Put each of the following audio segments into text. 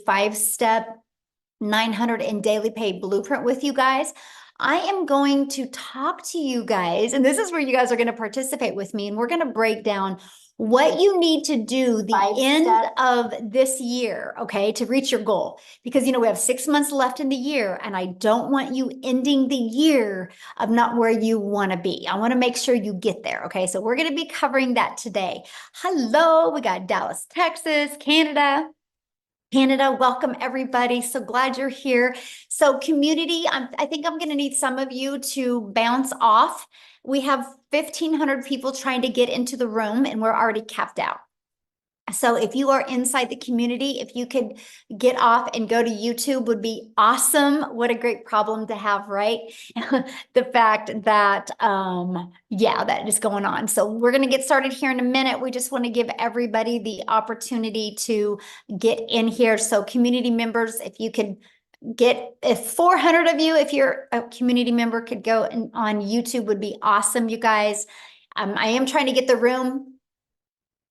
5-step 900 in daily pay blueprint with you guys. I am going to talk to you guys, and this is where you guys are going to participate with me, and we're going to break down what you need to do the end of this year, okay, to reach your goal. Because, we have 6 months left in the year, and I don't want you ending the year of not where you want to be. I want to make sure you get there, okay? So we're going to be covering that today. Hello, we got Dallas, Texas, Canada, welcome everybody. So glad you're here. So community, I think I'm going to need some of you to bounce off. We have 1,500 people trying to get into the room, and we're already capped out. So if you are inside the community, if you could get off and go to YouTube would be awesome. What a great problem to have, right? The fact that, that is going on. So we're going to get started here in a minute. We just want to give everybody the opportunity to get in here. So community members, if you could if 400 of you, if you're a community member, could go on YouTube would be awesome, you guys. I am trying to get the room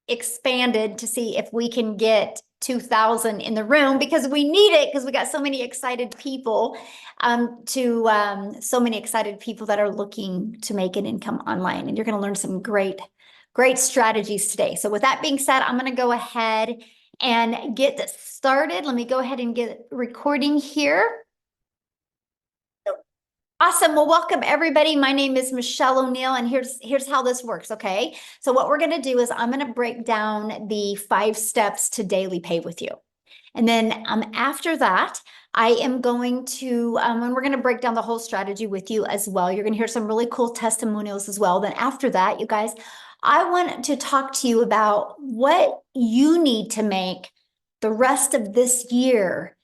expanded to see if we can get 2,000 in the room, because we need it, because we got so many excited people so many excited people that are looking to make an income online, and you're going to learn some great strategies today. So with that being said, I'm going to go ahead and get started. Let me go ahead and get recording here. Awesome. Well, welcome everybody. My name is Michelle O'Neill, and here's how this works, okay? So what we're going to do is I'm going to break down the 5 steps to daily pay with you. And then after that, I am going to, and we're going to break down the whole strategy with you as well. You're going to hear some really cool testimonials as well. Then after that, you guys, I want to talk to you about what you need to make the rest of this year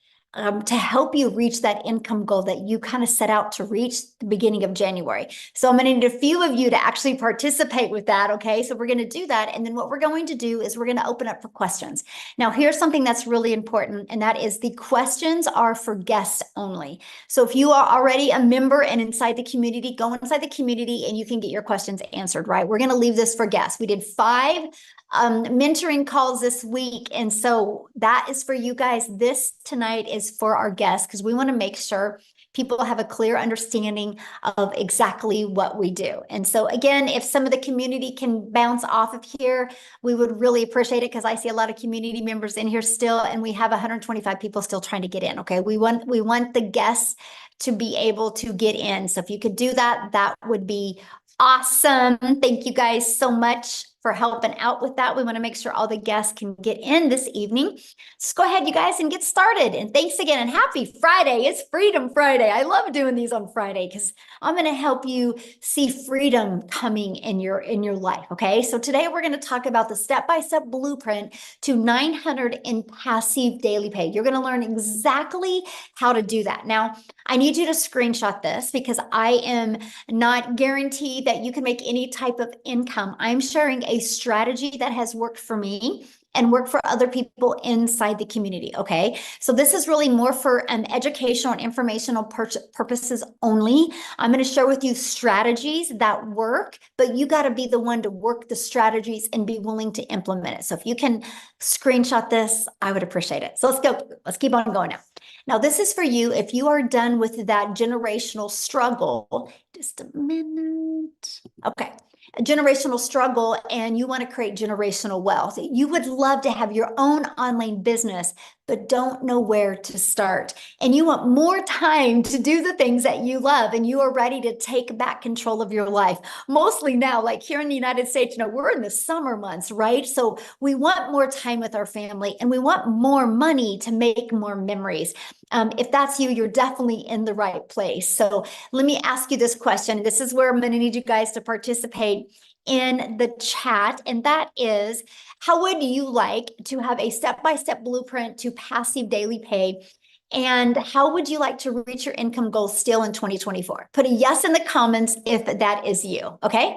to help you reach that income goal that you kind of set out to reach the beginning of January. So I'm going to need a few of you to actually participate with that, okay? So we're going to do that, and then what we're going to do is we're going to open up for questions. Now, here's something that's really important, and that is the questions are for guests only. So if you are already a member and inside the community, go inside the community and you can get your questions answered, right? We're going to leave this for guests. We did 5 mentoring calls this week, and so that is for you guys. This tonight is for our guests, because we want to make sure people have a clear understanding of exactly what we do. And so again, if some of the community can bounce off of here, we would really appreciate it, because I see a lot of community members in here still, and we have 125 people still trying to get in. Okay, we want the guests to be able to get in. So if you could do that, that would be awesome. Thank you guys so much for helping out with that. We want to make sure all the guests can get in this evening. Just go ahead, you guys, and get started. And thanks again, and happy Friday. It's Freedom Friday. I love doing these on Friday, because I'm going to help you see freedom coming in your life. Okay, so today we're going to talk about the step-by-step blueprint to 900 in passive daily pay. You're going to learn exactly how to do that. Now, I need you to screenshot this, because I am not guaranteed that you can make any type of income. I'm sharing a strategy that has worked for me and work for other people inside the community, okay? So this is really more for educational and informational purposes only. I'm going to share with you strategies that work, but you got to be the one to work the strategies and be willing to implement it. So if you can screenshot this, I would appreciate it. So let's go. Let's keep on going now. Now, this is for you if you are done with that generational struggle. Just a minute. Okay. A generational struggle, and you want to create generational wealth. You would love to have your own online business, but don't know where to start. And you want more time to do the things that you love, and you are ready to take back control of your life. Mostly now, like here in the United States, we're in the summer months, right? So we want more time with our family, and we want more money to make more memories. If that's you, you're definitely in the right place. So let me ask you this question. This is where I'm going to need you guys to participate in the chat, and that is, how would you like to have a step-by-step blueprint to passive daily pay, and how would you like to reach your income goals still in 2024? Put a yes in the comments if that is you, okay?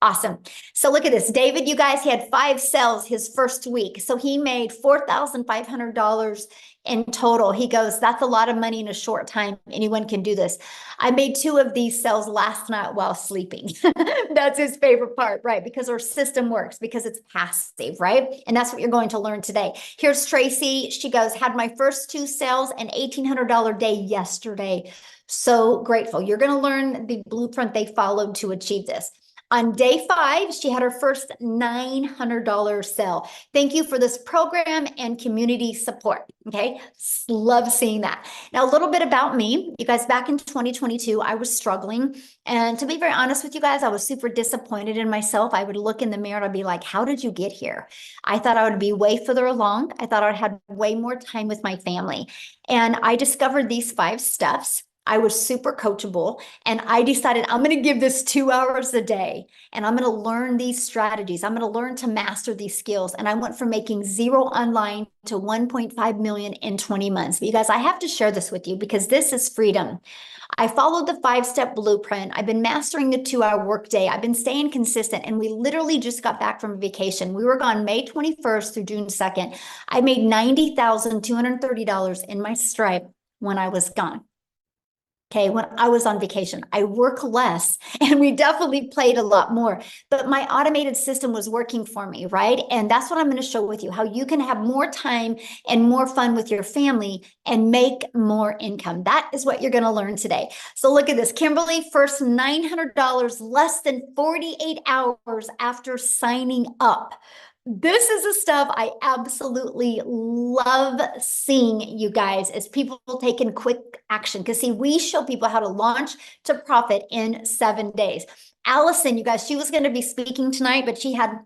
Awesome. So look at this. David, you guys, he had 5 sales his first week. So he made $4,500 in total. He goes, that's a lot of money in a short time. Anyone can do this. I made 2 of these sales last night while sleeping. That's his favorite part, right? Because our system works, because it's passive, right? And that's what you're going to learn today. Here's Tracy. She goes, had my first 2 sales and $1,800 day yesterday. So grateful. You're going to learn the blueprint they followed to achieve this. On day 5, she had her first $900 sale. Thank you for this program and community support. Okay, love seeing that. Now, a little bit about me. You guys, back in 2022, I was struggling. And to be very honest with you guys, I was super disappointed in myself. I would look in the mirror and I'd be like, how did you get here? I thought I would be way further along. I thought I'd have way more time with my family. And I discovered these 5 steps. I was super coachable, and I decided I'm going to give this 2 hours a day, and I'm going to learn these strategies. I'm going to learn to master these skills. And I went from making 0 online to 1.5 million in 20 months. But you guys, I have to share this with you because this is freedom. I followed the 5-step blueprint. I've been mastering the 2-hour workday. I've been staying consistent, and we literally just got back from vacation. We were gone May 21st through June 2nd. I made $90,230 in my Stripe when I was gone. Okay, when I was on vacation, I work less, and we definitely played a lot more, but my automated system was working for me, right? And that's what I'm going to show with you, how you can have more time and more fun with your family and make more income. That is what you're going to learn today. So look at this. Kimberly, first $900 less than 48 hours after signing up. This is the stuff I absolutely love seeing, you guys, as people taking quick action. Because see, we show people how to launch to profit in 7 days. Allison, you guys, she was going to be speaking tonight, but she had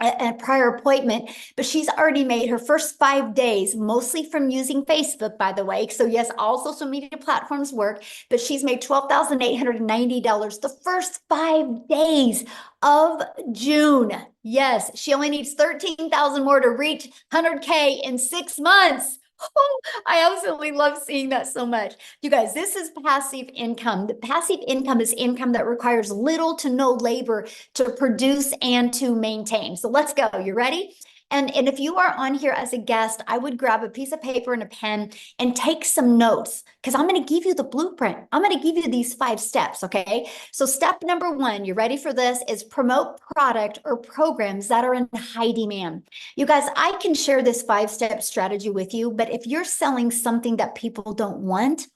a prior appointment, but she's already made her first 5 days, mostly from using Facebook, by the way. So yes, all social media platforms work, but she's made $12,890 the first 5 days of June. Yes, she only needs 13,000 more to reach 100K in 6 months. Oh, I absolutely love seeing that so much. You guys, this is passive income. The passive income is income that requires little to no labor to produce and to maintain. So let's go. You ready? And if you are on here as a guest, I would grab a piece of paper and a pen and take some notes, because I'm going to give you the blueprint. I'm going to give you these 5 steps, okay? So step number 1, you ready for this, is promote product or programs that are in high demand. You guys, I can share this 5-step strategy with you, but if you're selling something that people don't want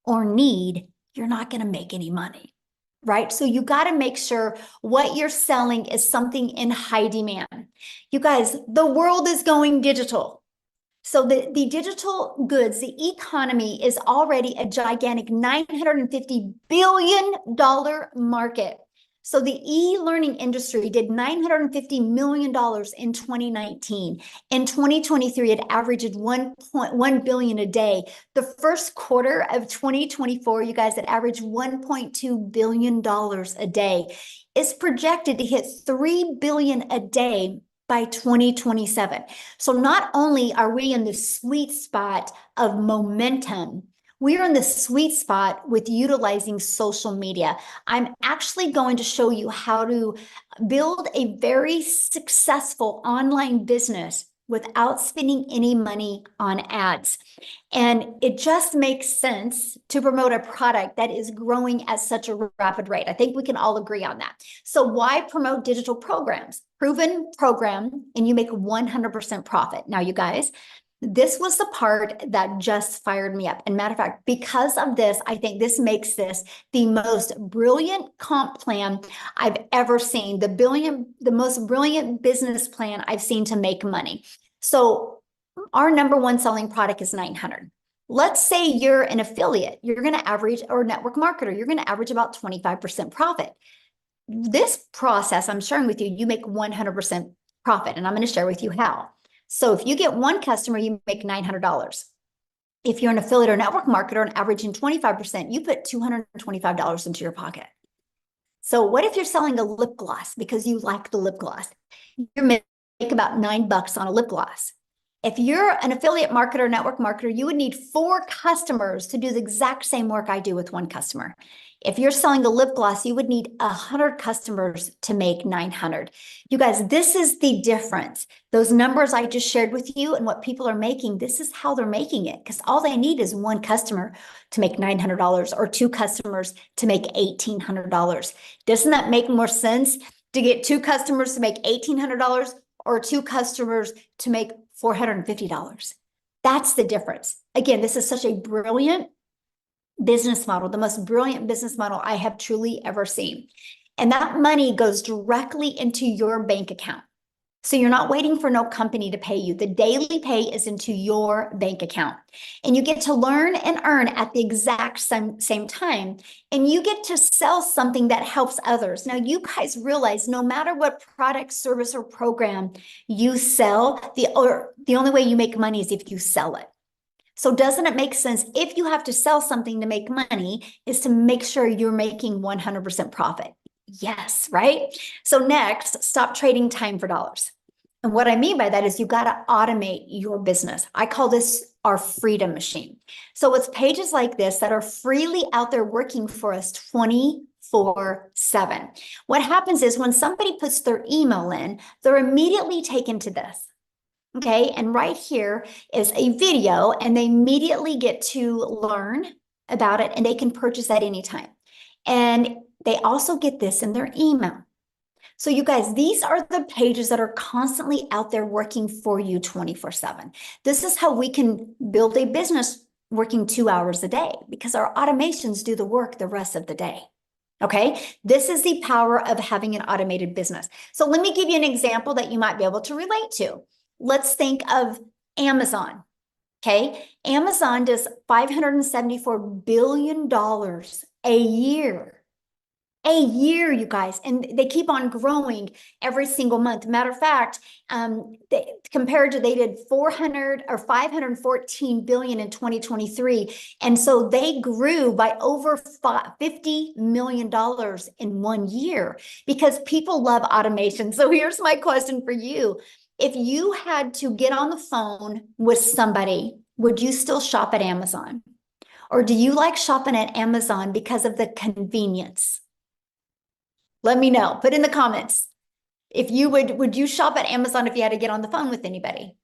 or need, you're not going to make any money. Right? So you got to make sure what you're selling is something in high demand. You guys, the world is going digital. So the digital goods, the economy is already a gigantic $950 billion market. So the e-learning industry did $950 million in 2019. In 2023, it averaged 1.1 billion a day. The first quarter of 2024, you guys, it averaged $1.2 billion a day. It's projected to hit 3 billion a day by 2027. So not only are we in the sweet spot of momentum, we are in the sweet spot with utilizing social media. I'm actually going to show you how to build a very successful online business without spending any money on ads. And it just makes sense to promote a product that is growing at such a rapid rate. I think we can all agree on that. So why promote digital programs? Proven program, and you make 100% profit. Now, you guys, this was the part that just fired me up. And matter of fact, because of this, I think this makes this the most brilliant comp plan I've ever seen, the most brilliant business plan I've seen to make money. So our number 1 selling product is 900. Let's say you're an affiliate, you're going to average, or a network marketer, you're going to average about 25% profit. This process I'm sharing with you, you make 100% profit, and I'm going to share with you how. So if you get 1 customer, you make $900. If you're an affiliate or network marketer and averaging 25%, you put $225 into your pocket. So what if you're selling a lip gloss because you like the lip gloss? You make about $9 on a lip gloss. If you're an affiliate marketer, network marketer, you would need 4 customers to do the exact same work I do with 1 customer. If you're selling a lip gloss, you would need 100 customers to make 900. You guys, this is the difference. Those numbers I just shared with you and what people are making, this is how they're making it, because all they need is 1 customer to make $900 or 2 customers to make $1,800. Doesn't that make more sense to get 2 customers to make $1,800 or 2 customers to make $450? That's the difference. Again, this is such a brilliant business model, the most brilliant business model I have truly ever seen. And that money goes directly into your bank account. So you're not waiting for no company to pay you. The daily pay is into your bank account. And you get to learn and earn at the exact same time. And you get to sell something that helps others. Now, you guys realize no matter what product, service, or program you sell, the only way you make money is if you sell it. So doesn't it make sense, if you have to sell something to make money, is to make sure you're making 100% profit? Yes, right? So next, stop trading time for dollars. And what I mean by that is you got to automate your business. I call this our freedom machine. So it's pages like this that are freely out there working for us 24/7. What happens is when somebody puts their email in, they're immediately taken to this. Okay, and right here is a video, and they immediately get to learn about it, and they can purchase at any time. And they also get this in their email. So you guys, these are the pages that are constantly out there working for you 24/7. This is how we can build a business working 2 hours a day, because our automations do the work the rest of the day. Okay, this is the power of having an automated business. So let me give you an example that you might be able to relate to. Let's think of Amazon. Okay, Amazon does $574 billion a year. A year, you guys, and they keep on growing every single month. Matter of fact, they did 400 or 514 billion in 2023, and so they grew by over $50 million in 1 year because people love automation. So here's my question for you: if you had to get on the phone with somebody, would you still shop at Amazon, or do you like shopping at Amazon because of the convenience? Let me know. Put in the comments. If you would you shop at Amazon if you had to get on the phone with anybody?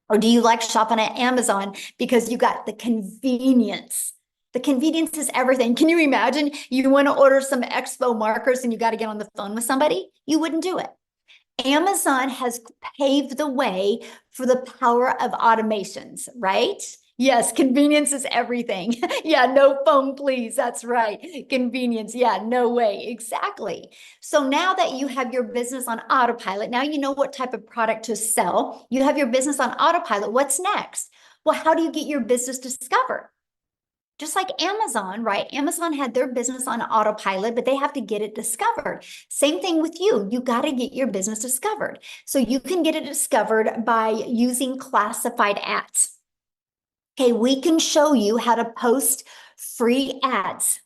Or do you like shopping at Amazon because you got the convenience? The convenience is everything. Can you imagine you want to order some Expo markers and you got to get on the phone with somebody? You wouldn't do it. Amazon has paved the way for the power of automations, right? Yes, convenience is everything. Yeah, no phone, please. That's right. Convenience. Yeah, no way. Exactly. So now that you have your business on autopilot, now you know what type of product to sell. You have your business on autopilot. What's next? Well, how do you get your business discovered? Just like Amazon, right? Amazon had their business on autopilot, but they have to get it discovered. Same thing with you. You got to get your business discovered. So you can get it discovered by using classified ads. Okay, we can show you how to post free ads.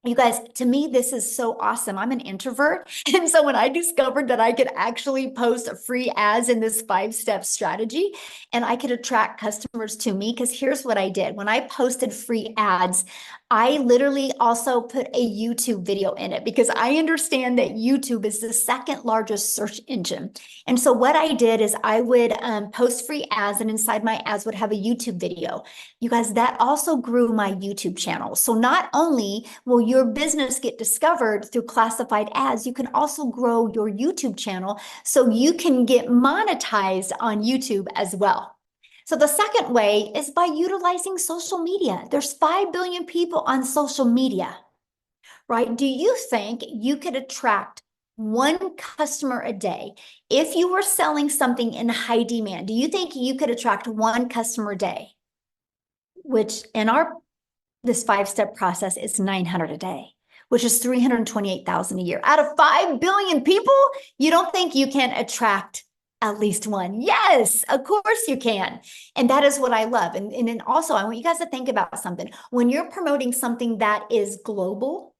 You guys, to me, this is so awesome. I'm an introvert. And so when I discovered that I could actually post free ads in this 5-step strategy and I could attract customers to me, because here's what I did. When I posted free ads, I literally also put a YouTube video in it because I understand that YouTube is the second largest search engine. And so what I did is I would post free ads, and inside my ads would have a YouTube video. You guys, that also grew my YouTube channel. So not only will your business get discovered through classified ads, you can also grow your YouTube channel so you can get monetized on YouTube as well. So the second way is by utilizing social media. There's 5 billion people on social media, right? Do you think you could attract 1 customer a day if you were selling something in high demand? Do you think you could attract 1 customer a day? Which in this 5-step process is 900 a day, which is 328,000 a year. Out of 5 billion people, you don't think you can attract at least 1? Yes, of course you can. And that is what I love. And then also, I want you guys to think about something. When you're promoting something that is global,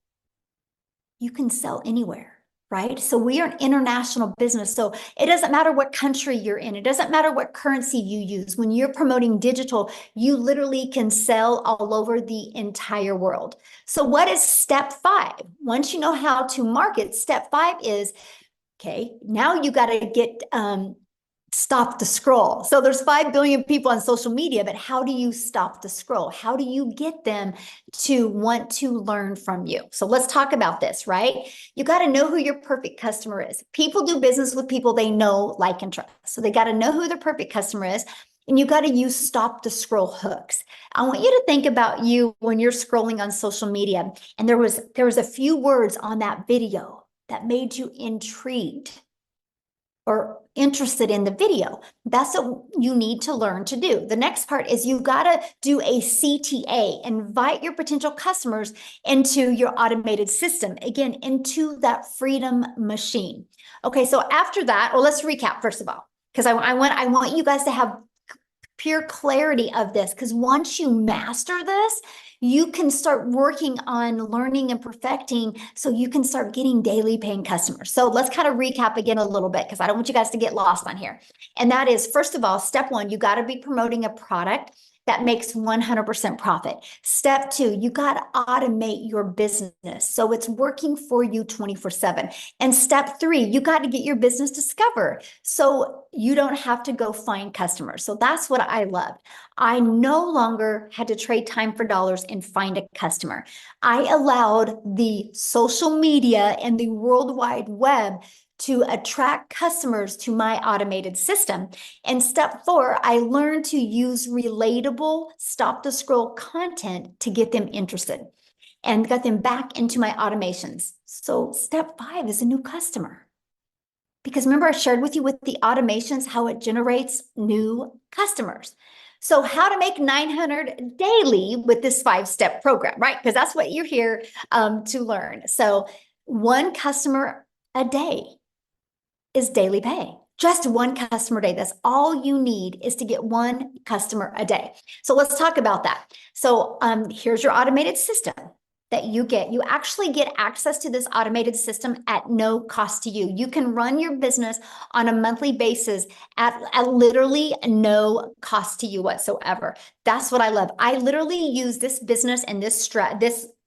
you can sell anywhere. right? So we are an international business. So it doesn't matter what country you're in. It doesn't matter what currency you use. When you're promoting digital, you literally can sell all over the entire world. So what is step 5? Once you know how to market, step 5 is, okay, now you got to get stop the scroll. So there's 5 billion people on social media, but how do you stop the scroll? How do you get them to want to learn from you? So let's talk about this, right? You got to know who your perfect customer is. People do business with people they know, like, and trust. So they got to know who their perfect customer is. And you got to use stop the scroll hooks. I want you to think about you when you're scrolling on social media, and there was a few words on that video that made you intrigued or interested in the video. That's what you need to learn to do. The next part is you got to do a CTA, invite your potential customers into your automated system, again, into that freedom machine. Okay, so after that, well, let's recap first of all, because I want you guys to have pure clarity of this, because once you master this, you can start working on learning and perfecting so you can start getting daily paying customers. So let's kind of recap again a little bit, because I don't want you guys to get lost on here. And that is, first of all, step 1, you got to be promoting a product that makes 100% profit. Step 2, you got to automate your business so it's working for you 24/7. And step 3, you got to get your business discovered so you don't have to go find customers. So that's what I loved. I no longer had to trade time for dollars and find a customer. I allowed the social media and the World Wide Web to attract customers to my automated system. And step 4, I learned to use relatable stop the scroll content to get them interested and got them back into my automations. So step 5 is a new customer. Because remember, I shared with you with the automations how it generates new customers. So how to make 900 daily with this 5-step program, right? Because that's what you're here to learn. So 1 customer a day is daily pay. Just 1 customer a day. That's all you need, is to get 1 customer a day. So let's talk about that. So here's your automated system that you get. You actually get access to this automated system at no cost to you. You can run your business on a monthly basis at literally no cost to you whatsoever. That's what I love. I literally use this business and this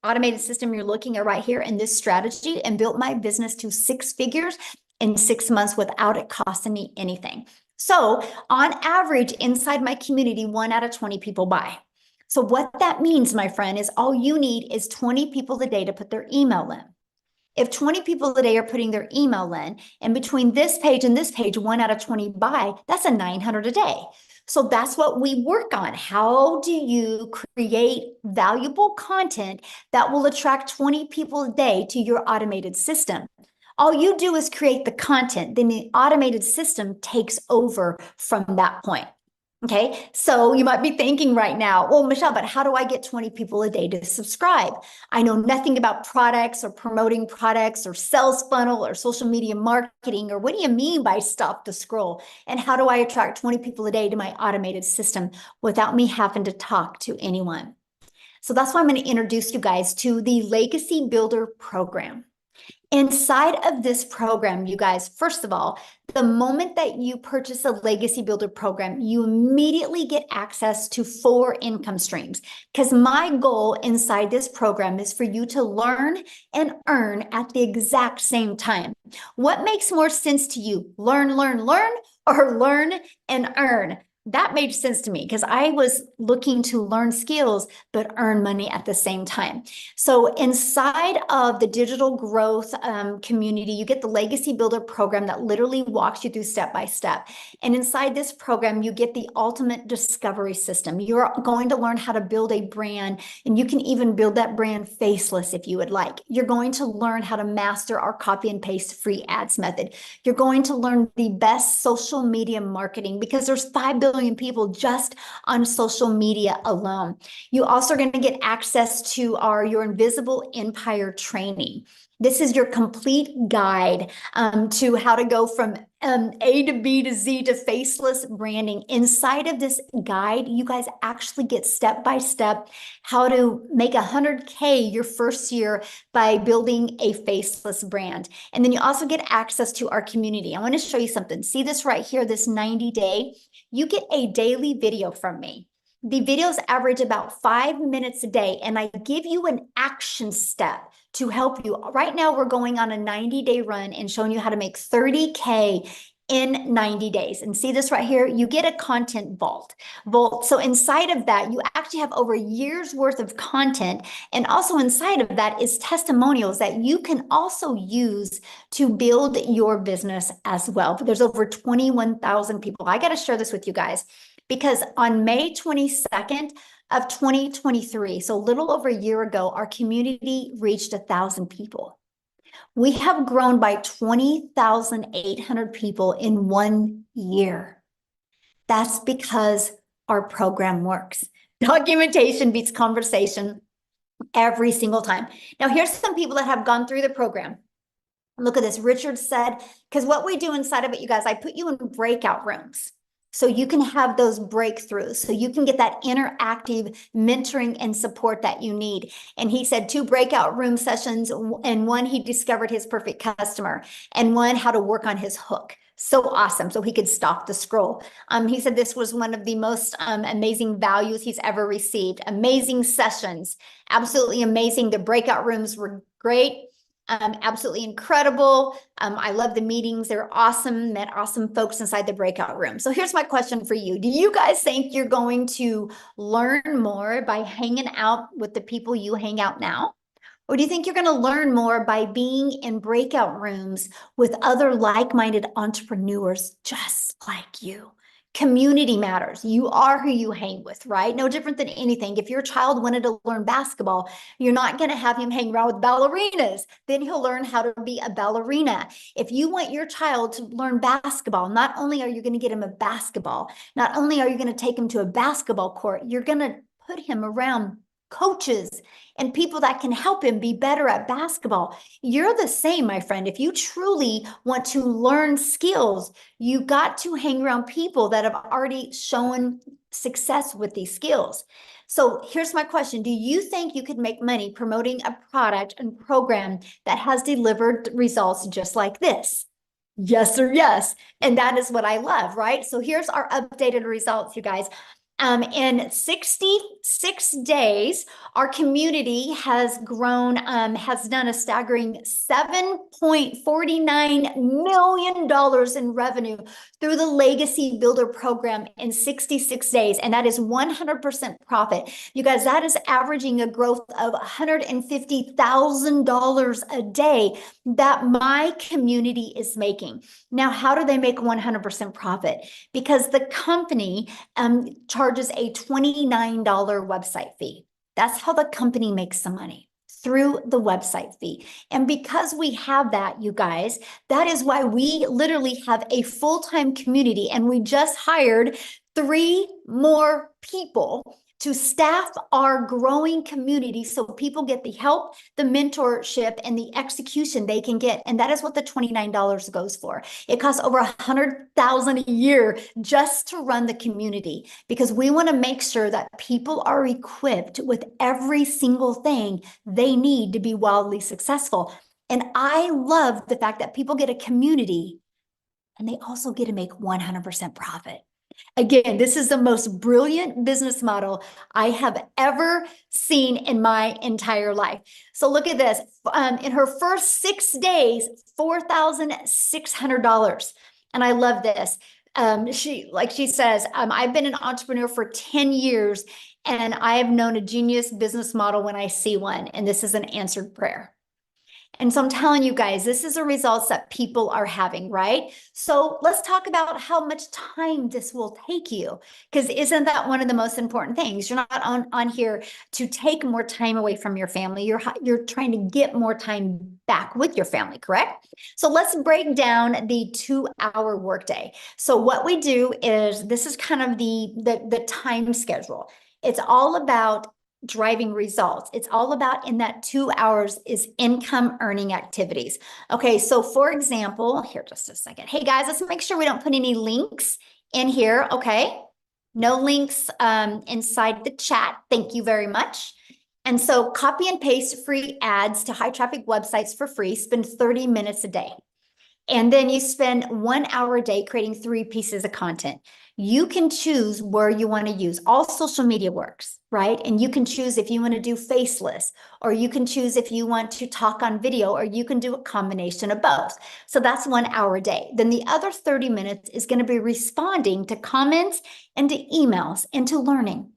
automated system you're looking at right here in this strategy and built my business to 6 figures in 6 months without it costing me anything. So on average, inside my community, 1 out of 20 people buy. So what that means, my friend, is all you need is 20 people a day to put their email in. If 20 people a day are putting their email in, and between this page and this page, 1 out of 20 buy, that's a 900 a day. So that's what we work on. How do you create valuable content that will attract 20 people a day to your automated system? All you do is create the content, then the automated system takes over from that point. Okay, so you might be thinking right now, well, Michelle, but how do I get 20 people a day to subscribe? I know nothing about products or promoting products or sales funnel or social media marketing, or what do you mean by stop the scroll? And how do I attract 20 people a day to my automated system without me having to talk to anyone? So that's why I'm going to introduce you guys to the Legacy Builder program. Inside of this program, you guys, first of all, the moment that you purchase a Legacy Builder program, you immediately get access to 4 income streams. Because my goal inside this program is for you to learn and earn at the exact same time. What makes more sense to you? Learn, or learn and earn? That made sense to me because I was looking to learn skills, but earn money at the same time. So inside of the digital growth community, you get the Legacy Builder program that literally walks you through step by step. And inside this program, you get the ultimate discovery system. You're going to learn how to build a brand, and you can even build that brand faceless if you would like. You're going to learn how to master our copy and paste free ads method. You're going to learn the best social media marketing, because there's 5 billion people just on social media alone. You also are going to get access to your Invisible Empire training. This is your complete guide to how to go from A to B to Z to faceless branding. Inside of this guide, you guys actually get step by step how to make 100K your first year by building a faceless brand. And then you also get access to our community. I want to show you something. See this right here, this 90-day? You get a daily video from me. The videos average about 5 minutes a day, and I give you an action step to help you. Right now, we're going on a 90-day run and showing you how to make 30K in 90 days. And see this right here? You get a content vault. So inside of that, you actually have over a year's worth of content. And also inside of that is testimonials that you can also use to build your business as well. But there's over 21,000 people. I got to share this with you guys because on May 22nd, of 2023, so a little over a year ago, our community reached 1,000 people. We have grown by 20,800 people in 1 year. That's because our program works. Documentation beats conversation every single time. Now, here's some people that have gone through the program. Look at this. Richard said, because what we do inside of it, you guys, I put you in breakout rooms. So you can have those breakthroughs. So you can get that interactive mentoring and support that you need. And he said 2 breakout room sessions, and 1, he discovered his perfect customer, and 1, how to work on his hook. So awesome. So he could stop the scroll. He said this was one of the most amazing values he's ever received. Amazing sessions. Absolutely amazing. The breakout rooms were great. Absolutely incredible. I love the meetings. They're awesome. Met awesome folks inside the breakout room. So here's my question for you. Do you guys think you're going to learn more by hanging out with the people you hang out now? Or do you think you're going to learn more by being in breakout rooms with other like-minded entrepreneurs just like you? Community matters. You are who you hang with, right? No different than anything. If your child wanted to learn basketball, you're not going to have him hang around with ballerinas. Then he'll learn how to be a ballerina. If you want your child to learn basketball, not only are you going to get him a basketball, not only are you going to take him to a basketball court, you're going to put him around coaches and people that can help him be better at basketball. You're the same, my friend. If you truly want to learn skills, you got to hang around people that have already shown success with these skills. So here's my question. Do you think you could make money promoting a product and program that has delivered results just like this? Yes or yes. And that is what I love, right? So here's our updated results, you guys. In 66 days, our community has grown, has done a staggering $7.49 million in revenue through the Legacy Builder program in 66 days. And that is 100% profit. You guys, that is averaging a growth of $150,000 a day that my community is making. Now, how do they make 100% profit? Because the company charges a $29 website fee. That's how the company makes some money, through the website fee. And because we have that, you guys, that is why we literally have a full-time community, and we just hired 3 more people to staff our growing community so people get the help, the mentorship, and the execution they can get. And that is what the $29 goes for. It costs over $100,000 a year just to run the community, because we want to make sure that people are equipped with every single thing they need to be wildly successful. And I love the fact that people get a community and they also get to make 100% profit. Again, this is the most brilliant business model I have ever seen in my entire life. So look at this. In her first 6 days, $4,600. And I love this. She says, I've been an entrepreneur for 10 years, and I have known a genius business model when I see one. And this is an answered prayer. And so I'm telling you guys, this is the results that people are having, right? So let's talk about how much time this will take you, because isn't that one of the most important things? You're not on here to take more time away from your family. You're trying to get more time back with your family, correct? So let's break down the 2-hour workday. So what we do is, this is kind of the time schedule. It's all about driving results. It's all about in that 2 hours is income earning activities. Okay, so for example, here just a second. Hey guys, let's make sure we don't put any links in here. Okay, no links inside the chat. Thank you very much. And so copy and paste free ads to high traffic websites for free. Spend 30 minutes a day. And then you spend 1 hour a day creating 3 pieces of content. You can choose where you want to use. All social media works, right? And you can choose if you want to do faceless, or you can choose if you want to talk on video, or you can do a combination of both. So that's 1 hour a day. Then the other 30 minutes is going to be responding to comments and to emails and to learning.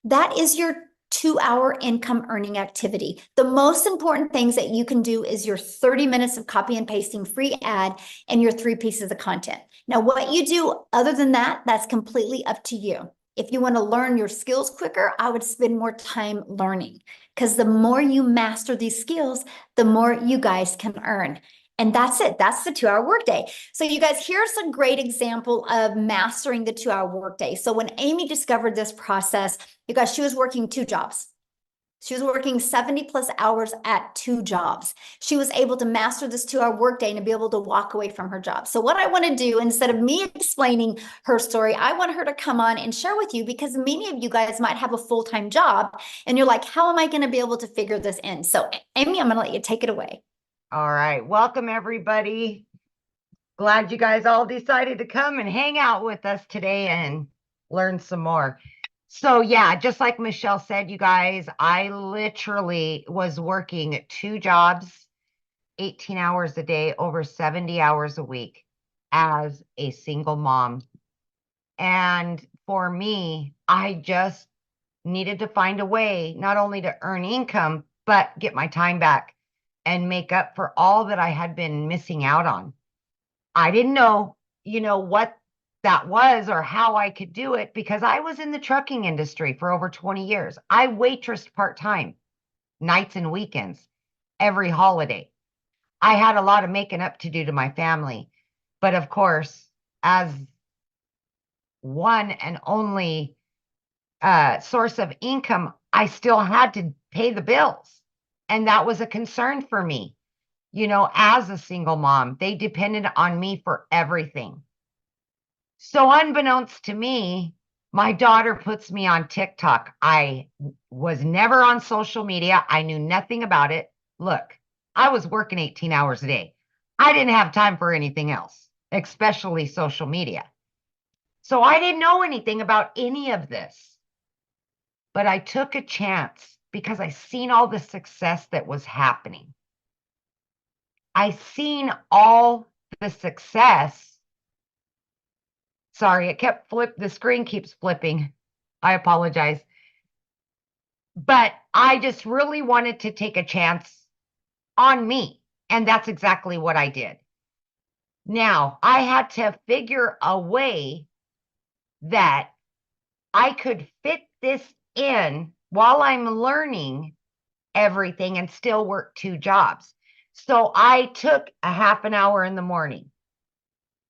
That is your 2 hour income earning activity. The most important things that you can do is your 30 minutes of copy and pasting free ad and your 3 pieces of content. Now, what you do other than that, that's completely up to you. If you want to learn your skills quicker, I would spend more time learning, because the more you master these skills, the more you guys can earn. And that's it. That's the 2 hour workday. So you guys, here's a great example of mastering the 2 hour workday. So when Amy discovered this process, you guys, she was working 2 jobs. She was working 70 plus hours at 2 jobs. She was able to master this 2 hour workday and to be able to walk away from her job. So what I want to do, instead of me explaining her story, I want her to come on and share with you, because many of you guys might have a full-time job and you're like, how am I going to be able to figure this in? So Amy, I'm going to let you take it away. All right. Welcome, everybody. Glad you guys all decided to come and hang out with us today and learn some more. So yeah, just like Michelle said, you guys, I literally was working 2 jobs, 18 hours a day, over 70 hours a week as a single mom. And for me, I just needed to find a way not only to earn income, but get my time back and make up for all that I had been missing out on. I didn't know, what that was or how I could do it, because I was in the trucking industry for over 20 years. I waitressed part-time, nights and weekends, every holiday. I had a lot of making up to do to my family. But of course, as one and only source of income, I still had to pay the bills. And that was a concern for me. As a single mom, they depended on me for everything. So unbeknownst to me, my daughter puts me on TikTok. I was never on social media. I knew nothing about it. Look, I was working 18 hours a day. I didn't have time for anything else, especially social media. So I didn't know anything about any of this. But I took a chance because I seen all the success that was happening. I seen all the success. Sorry, the screen keeps flipping. I apologize. But I just really wanted to take a chance on me. And that's exactly what I did. Now, I had to figure a way that I could fit this in while I'm learning everything and still work 2 jobs. So I took a half an hour in the morning.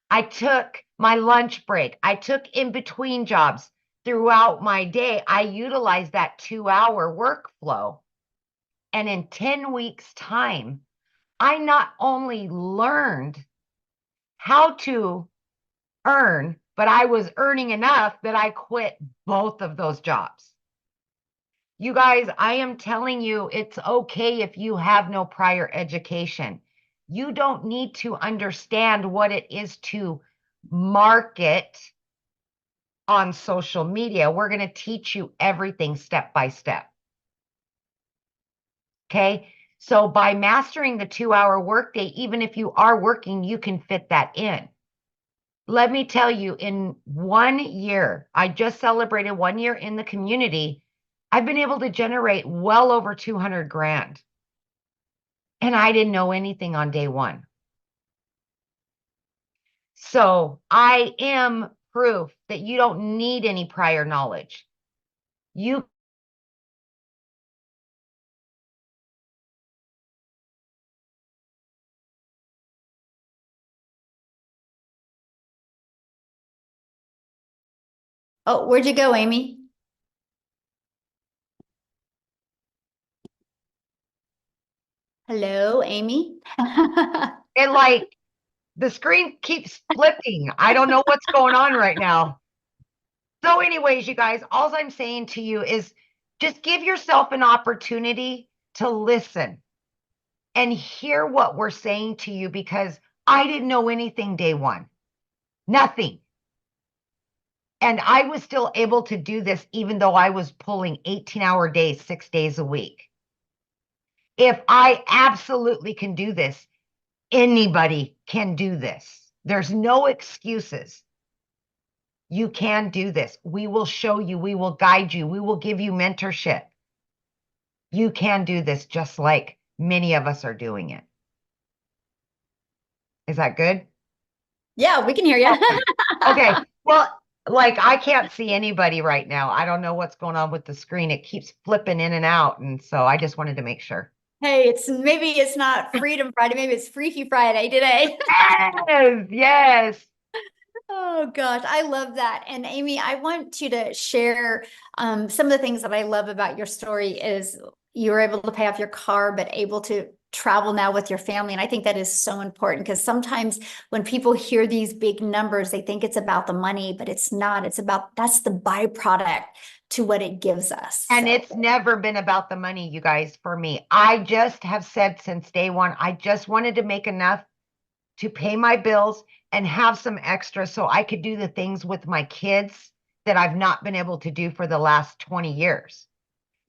I took my lunch break. I took in between jobs throughout my day. I utilized that 2-hour workflow. And in 10 weeks' time, I not only learned how to earn, but I was earning enough that I quit both of those jobs. You guys, I am telling you, it's okay if you have no prior education. You don't need to understand what it is to market on social media. We're going to teach you everything step by step. Okay. So by mastering the 2-hour workday, even if you are working, you can fit that in. Let me tell you, in 1 year, I just celebrated 1 year in the community. I've been able to generate well over 200 grand. And I didn't know anything on day 1. So I am proof that you don't need any prior knowledge. You Oh, where'd you go, Amy? Hello, Amy. And like the screen keeps flipping. I don't know what's going on right now. So, anyways, you guys, all I'm saying to you is just give yourself an opportunity to listen and hear what we're saying to you because I didn't know anything day one, nothing. And I was still able to do this even though I was pulling 18-hour days, 6 days a week. If I absolutely can do this, anybody can do this. There's no excuses. You can do this. We will show you, we will guide you, we will give you mentorship. You can do this just like many of us are doing it. Is that good? Yeah, we can hear you. Okay. Well, like I can't see anybody right now. I don't know what's going on with the screen. It keeps flipping in and out. And so I just wanted to make sure. Hey, maybe it's not Freedom Friday, maybe it's Freaky Friday today. Yes, yes. Oh gosh, I love that. And Amy, I want you to share some of the things that I love about your story is you were able to pay off your car, but able to travel now with your family. And I think that is so important because sometimes when people hear these big numbers, they think it's about the money, but it's not. It's about that's the byproduct to what it gives us. And So. it's never been about the money, you guys, for me. I just have said since day one, I just wanted to make enough to pay my bills and have some extra so I could do the things with my kids that I've not been able to do for the last 20 years.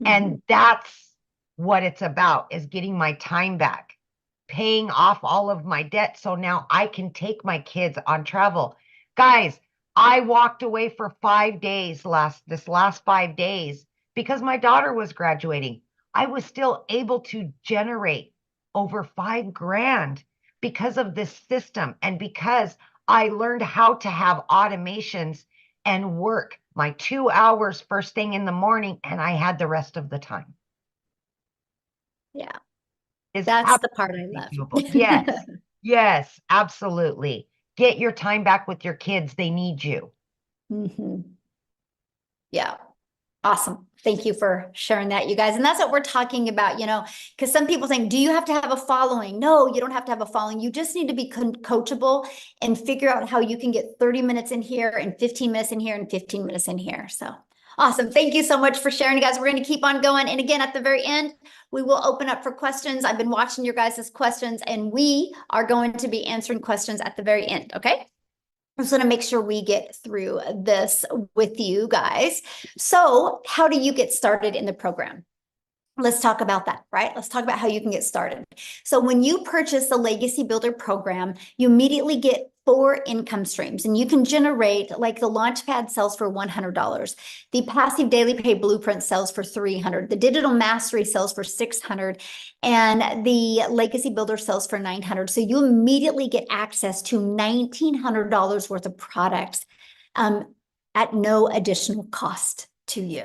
And that's what it's about is getting my time back, paying off all of my debt. So now I can take my kids on travel. Guys, I walked away for 5 days this last 5 days because my daughter was graduating. I was still able to generate over 5 grand because of this system and because I learned how to have automations and work my 2 hours first thing in the morning, and I had the rest of the time. Yeah, Is that's the part I absolutely love. doable. Yes, yes, absolutely. Get your time back with your kids. They need you. Yeah. Awesome. Thank you for sharing that, you guys. And that's what we're talking about, because some people think, do you have to have a following? No, you don't have to have a following. You just need to be coachable and figure out how you can get 30 minutes in here and 15 minutes in here and 15 minutes in here. So awesome. Thank you so much for sharing, guys. We're going to keep on going. And again, at the very end, we will open up for questions. I've been watching your guys' questions and we are going to be answering questions at the very end. Okay. I just want to make sure we get through this with you guys. So, how do you get started in the program? Let's talk about that, right? Let's talk about how you can get started. So when you purchase the Legacy Builder program, you immediately get 4 income streams and you can generate, like the Launchpad sells for $100. The Passive Daily Pay Blueprint sells for $300. The Digital Mastery sells for $600 and the Legacy Builder sells for $900. So you immediately get access to $1,900 worth of products at no additional cost to you.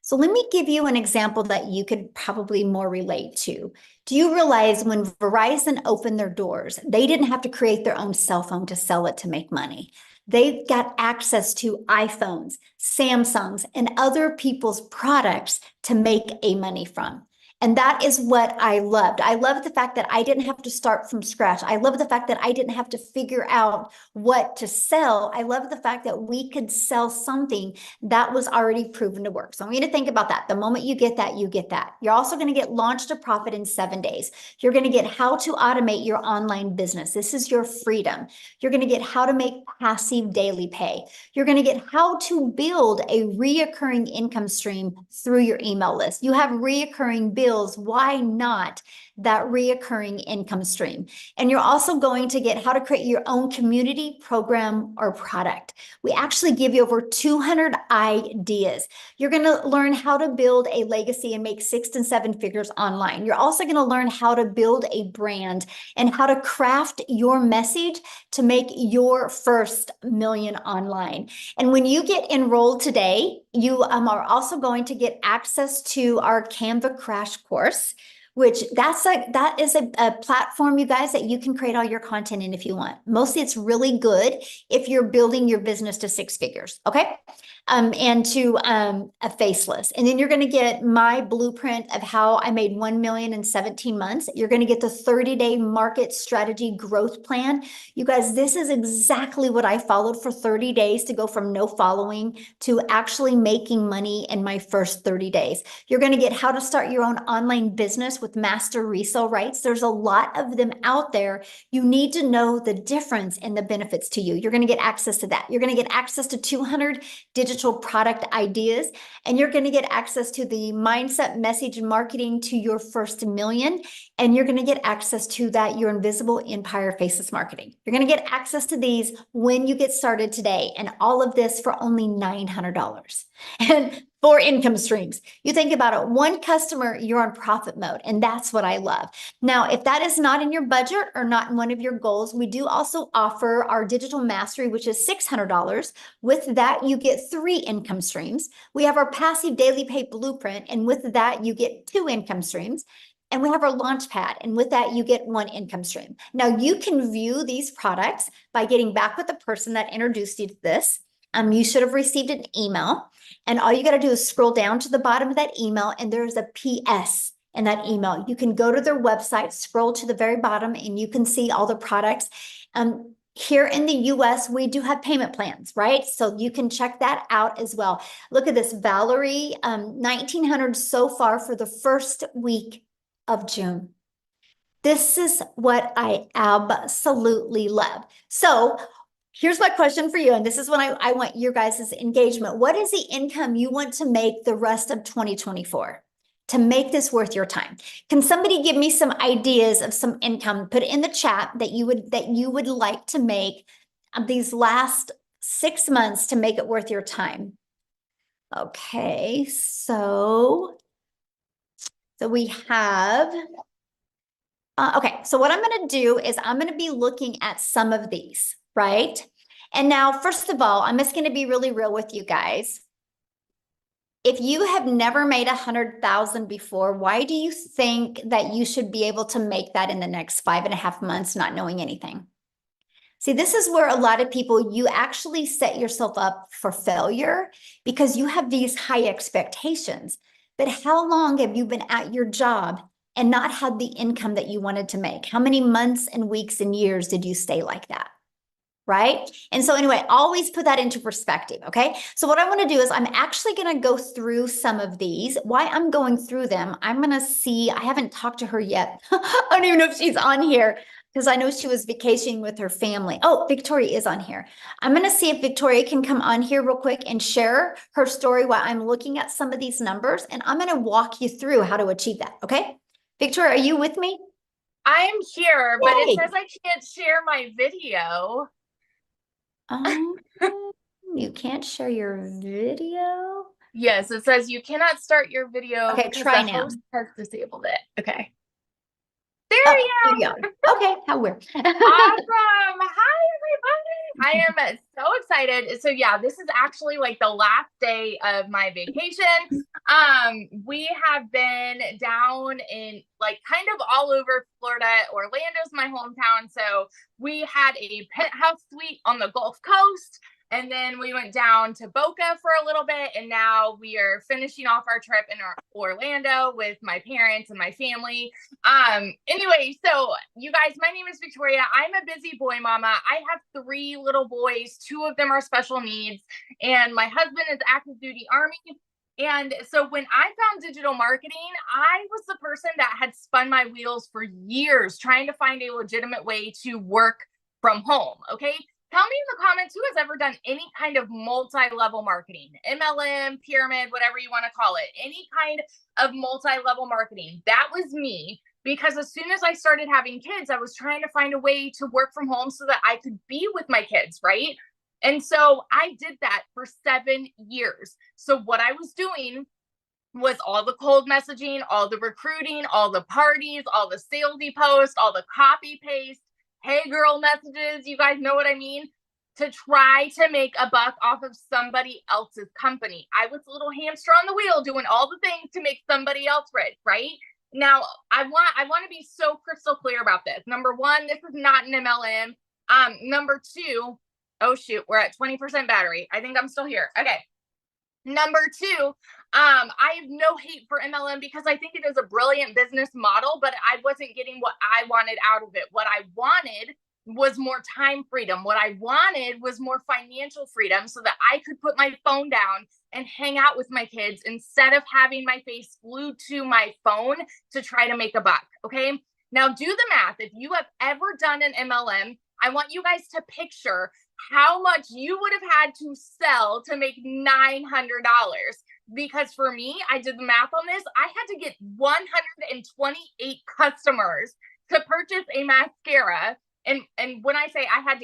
So let me give you an example that you could probably more relate to. Do you realize when Verizon opened their doors, they didn't have to create their own cell phone to sell it to make money? They got access to iPhones, Samsungs, and other people's products to make a money from. And that is what I loved. I loved the fact that I didn't have to start from scratch. I love the fact that I didn't have to figure out what to sell. I love the fact that we could sell something that was already proven to work. So I want you to think about that. The moment you get that, you get that. You're also going to get Launch to Profit in 7 days. You're going to get how to automate your online business. This is your freedom. You're going to get how to make passive daily pay. You're going to get how to build a reoccurring income stream through your email list. You have reoccurring bills. Why not that reoccurring income stream? And you're also going to get how to create your own community, program, or product. We actually give you over 200 ideas. You're going to learn how to build a legacy and make 6 and 7 figures online. You're also going to learn how to build a brand and how to craft your message to make your first million online. And when you get enrolled today, you are also going to get access to our Canva crash course, which that is a platform, you guys, that you can create all your content in if you want. Mostly it's really good if you're building your business to 6 figures, okay? And to a faceless. And then you're going to get my blueprint of how I made 1 million in 17 months. You're going to get the 30-day market strategy growth plan. You guys, this is exactly what I followed for 30 days to go from no following to actually making money in my first 30 days. You're going to get how to start your own online business with master resale rights. There's a lot of them out there. You need to know the difference and the benefits to you. You're going to get access to that. You're going to get access to 200 digital product ideas, and you're going to get access to the mindset message marketing to your first million. And you're going to get access to that your invisible empire faceless marketing. You're going to get access to these when you get started today, and all of this for only $900. And 4 income streams. You think about it, 1 customer, you're on profit mode. And that's what I love. Now, if that is not in your budget or not in one of your goals, we do also offer our digital mastery, which is $600. With that, you get 3 income streams. We have our passive daily pay blueprint. And with that, you get 2 income streams. And we have our launch pad. And with that, you get 1 income stream. Now, you can view these products by getting back with the person that introduced you to this. You should have received an email. And all you got to do is scroll down to the bottom of that email, and there's a PS in that email. You can go to their website, scroll to the very bottom, and you can see all the products. Here in the US, we do have payment plans, right? So you can check that out as well. Look at this, Valerie, 1,900 so far for the first week of June. This is what I absolutely love. So here's my question for you, and this is when I want your guys' engagement. What is the income you want to make the rest of 2024 to make this worth your time? Can somebody give me some ideas of some income? Put it in the chat that you would like to make these last 6 months to make it worth your time. Okay, so we have. Okay, so what I'm going to do is I'm going to be looking at some of these, right? And now, first of all, I'm just going to be really real with you guys. If you have never made 100,000 before, why do you think that you should be able to make that in the next 5.5 months, not knowing anything? See, this is where a lot of people, you actually set yourself up for failure because you have these high expectations. But how long have you been at your job and not had the income that you wanted to make? How many months and weeks and years did you stay like that? Right? And so anyway, always put that into perspective, okay? So what I want to do is I'm actually going to go through some of these. Why I'm going through them, I'm going to see, I haven't talked to her yet. I don't even know if she's on here because I know she was vacationing with her family. Oh, Victoria is on here. I'm going to see if Victoria can come on here real quick and share her story while I'm looking at some of these numbers, and I'm going to walk you through how to achieve that, okay? Victoria, are you with me? I'm here, but Yay. it says I can't share my video. You can't share your video? Yes, it says you cannot start your video Okay, because try the now. host has disabled it. Okay. There you There you go. Okay, how weird. Awesome. Hi, everybody. I am so excited. So yeah, this is actually like the last day of my vacation. We have been down in like kind of all over Florida. Orlando's my hometown. So we had a penthouse suite on the Gulf Coast. And then we went down to Boca for a little bit. And now we are finishing off our trip in Orlando with my parents and my family. Anyway, so you guys, my name is Victoria. I'm a busy boy mama. I have 3 little boys. 2 of them are special needs. And my husband is active duty Army. And so when I found digital marketing, I was the person that had spun my wheels for years trying to find a legitimate way to work from home. Okay. Tell me in the comments who has ever done any kind of multi-level marketing, MLM, pyramid, whatever you want to call it, any kind of multi-level marketing. That was me, because as soon as I started having kids, I was trying to find a way to work from home so that I could be with my kids, right? And so I did that for 7 years. So what I was doing was all the cold messaging, all the recruiting, all the parties, all the salesy posts, all the copy paste, hey girl messages, you guys know what I mean, to try to make a buck off of somebody else's company. I was a little hamster on the wheel doing all the things to make somebody else rich, right? Now, I want to be so crystal clear about this. Number one, this is not an MLM. Number two, oh shoot, we're at 20% battery. I think I'm still here. Okay. Number two, I have no hate for MLM because I think it is a brilliant business model, but I wasn't getting what I wanted out of it. What I wanted was more time freedom. What I wanted was more financial freedom so that I could put my phone down and hang out with my kids instead of having my face glued to my phone to try to make a buck. Okay. Now do the math. If you have ever done an MLM, I want you guys to picture how much you would have had to sell to make $900. Because for me, I did the math on this. I had to get 128 customers to purchase a mascara. And when I say I had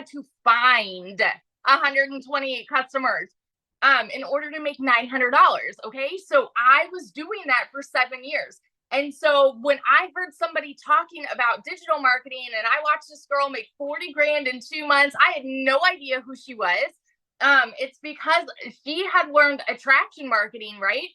to find 128 customers in order to make $900. Okay. So I was doing that for 7 years. And so when I heard somebody talking about digital marketing and I watched this girl make 40 grand in 2 months, I had no idea who she was. It's because she had learned attraction marketing, right?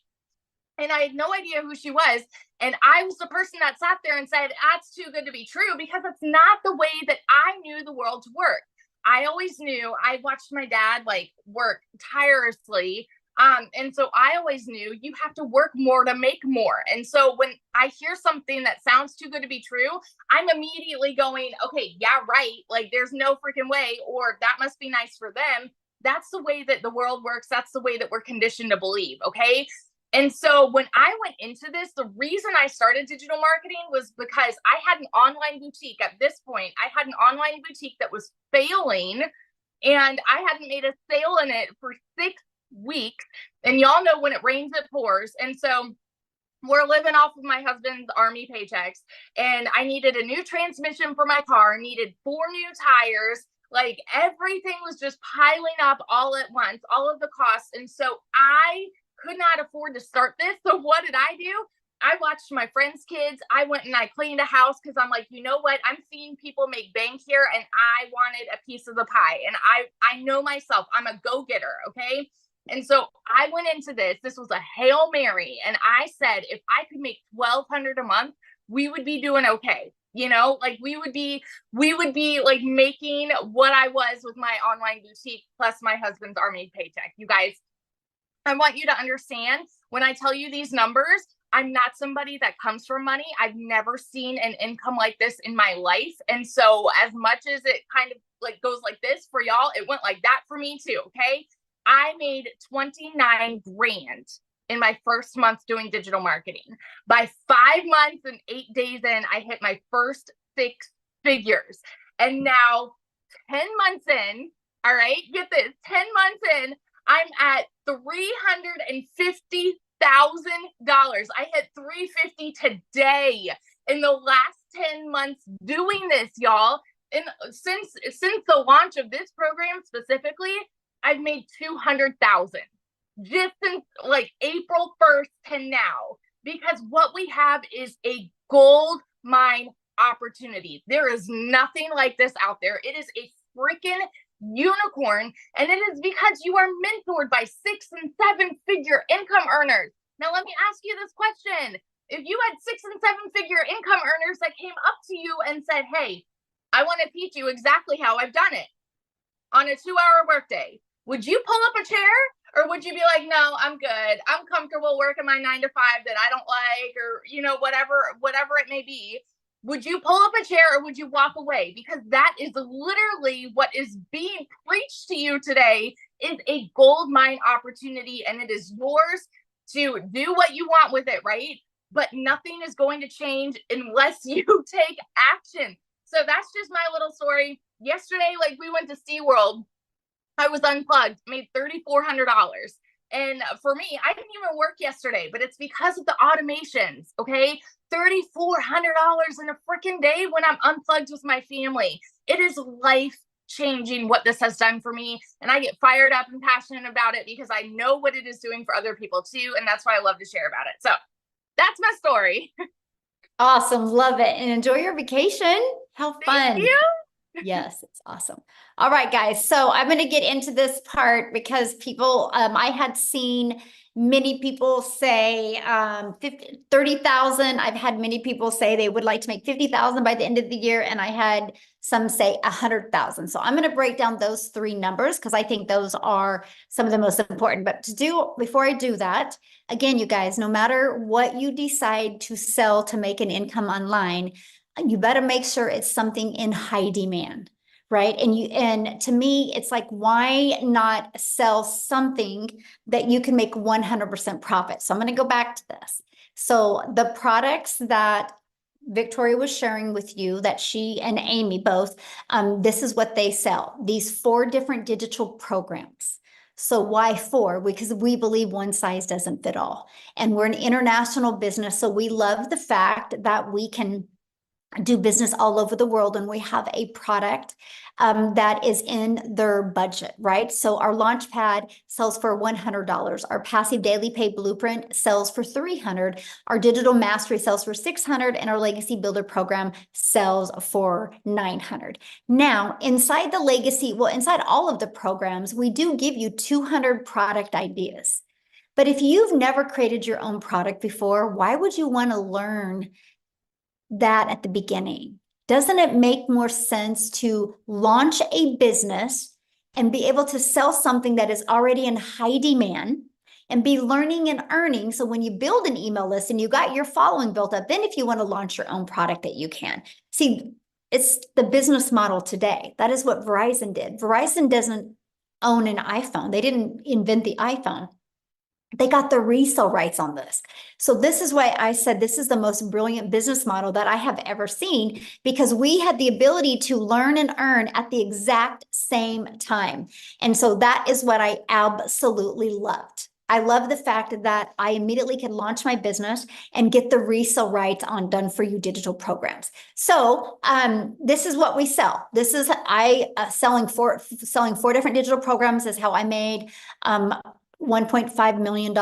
And I had no idea who she was. And I was the person that sat there and said, that's too good to be true, because it's not the way that I knew the world to work. I always knew, I watched my dad like work tirelessly. And so I always knew you have to work more to make more. And so when I hear something that sounds too good to be true, I'm immediately going, okay, yeah, right. Like there's no freaking way, or that must be nice for them. That's the way that the world works. That's the way that we're conditioned to believe. Okay. And so when I went into this, the reason I started digital marketing was because I had an online boutique. At this point, I had an online boutique that was failing, and I hadn't made a sale in it for 6 weeks. And y'all know when it rains, it pours. And so we're living off of my husband's army paychecks, and I needed a new transmission for my car, needed 4 new tires. Like everything was just piling up all at once, all of the costs. And so I could not afford to start this. So what did I do? I watched my friends' kids. I went and I cleaned a house because I'm like, you know what? I'm seeing people make bank here, and I wanted a piece of the pie. And I know myself, I'm a go-getter. Okay. And so I went into this. This was a Hail Mary. And I said, if I could make $1,200 a month, we would be doing okay. You know, like we would be like making what I was with my online boutique plus my husband's army paycheck. You guys, I want you to understand, when I tell you these numbers, I'm not somebody that comes from money. I've never seen an income like this in my life. And so as much as it kind of like goes like this for y'all, it went like that for me too. Okay. I made 29 grand in my first month doing digital marketing. By 5 months and 8 days in, I hit my first 6 figures. And now 10 months in, all right, get this, 10 months in, I'm at $350,000. I hit 350 today in the last 10 months doing this, y'all. And since the launch of this program specifically, I've made 200,000 just since like April 1st to now, because what we have is a gold mine opportunity. There is nothing like this out there. It is a freaking unicorn, and it is because you are mentored by 6 and 7 figure income earners. Now, let me ask you this question. If you had 6 and 7 figure income earners that came up to you and said, hey, I want to teach you exactly how I've done it on a 2-hour workday, would you pull up a chair, or would you be like, no, I'm good. I'm comfortable working my 9 to 5 that I don't like, or, you know, whatever it may be. Would you pull up a chair, or would you walk away? Because that is literally what is being preached to you today, is a gold mine opportunity, and it is yours to do what you want with it, right? But nothing is going to change unless you take action. So that's just my little story. Yesterday, like, we went to SeaWorld. I was unplugged, made $3,400. And for me, I didn't even work yesterday, but it's because of the automations. Okay. $3,400 in a freaking day when I'm unplugged with my family. It is life changing what this has done for me. And I get fired up and passionate about it because I know what it is doing for other people too. And that's why I love to share about it. So that's my story. Awesome. Love it. And enjoy your vacation. How fun. Thank you. Yes, it's awesome. All right, guys. So I'm going to get into this part because people, I had seen many people say 30,000. I've had many people say they would like to make 50,000 by the end of the year. And I had some say 100,000. So I'm going to break down those three numbers because I think those are some of the most important. But before I do that, again, you guys, no matter what you decide to sell to make an income online, you better make sure it's something in high demand, right? And to me, it's like, why not sell something that you can make 100% profit? So I'm going to go back to this. So the products that Victoria was sharing with you, that she and Amy both, this is what they sell. These 4 different digital programs. So why 4? Because we believe one size doesn't fit all. And we're an international business. So we love the fact that we can do business all over the world, and we have a product that is in their budget, right? So our Launchpad sells for $100. Our Passive Daily Pay Blueprint sells for $300. Our Digital Mastery sells for $600, and our Legacy Builder program sells for $900. Now, inside all of the programs, we do give you 200 product ideas. But if you've never created your own product before, why would you want to learn that at the beginning? Doesn't it make more sense to launch a business and be able to sell something that is already in high demand and be learning and earning? So when you build an email list and you got your following built up, then if you want to launch your own product, that you can. See, it's the business model today. That is what Verizon did. Verizon doesn't own an iPhone. They didn't invent the iPhone. They got the resale rights on this. So this is why I said this is the most brilliant business model that I have ever seen, because we had the ability to learn and earn at the exact same time. And so that is what I absolutely loved. I love the fact that I immediately could launch my business and get the resale rights on done for you digital programs. So this is what we sell. This is selling 4 different digital programs is how I made $1.5 million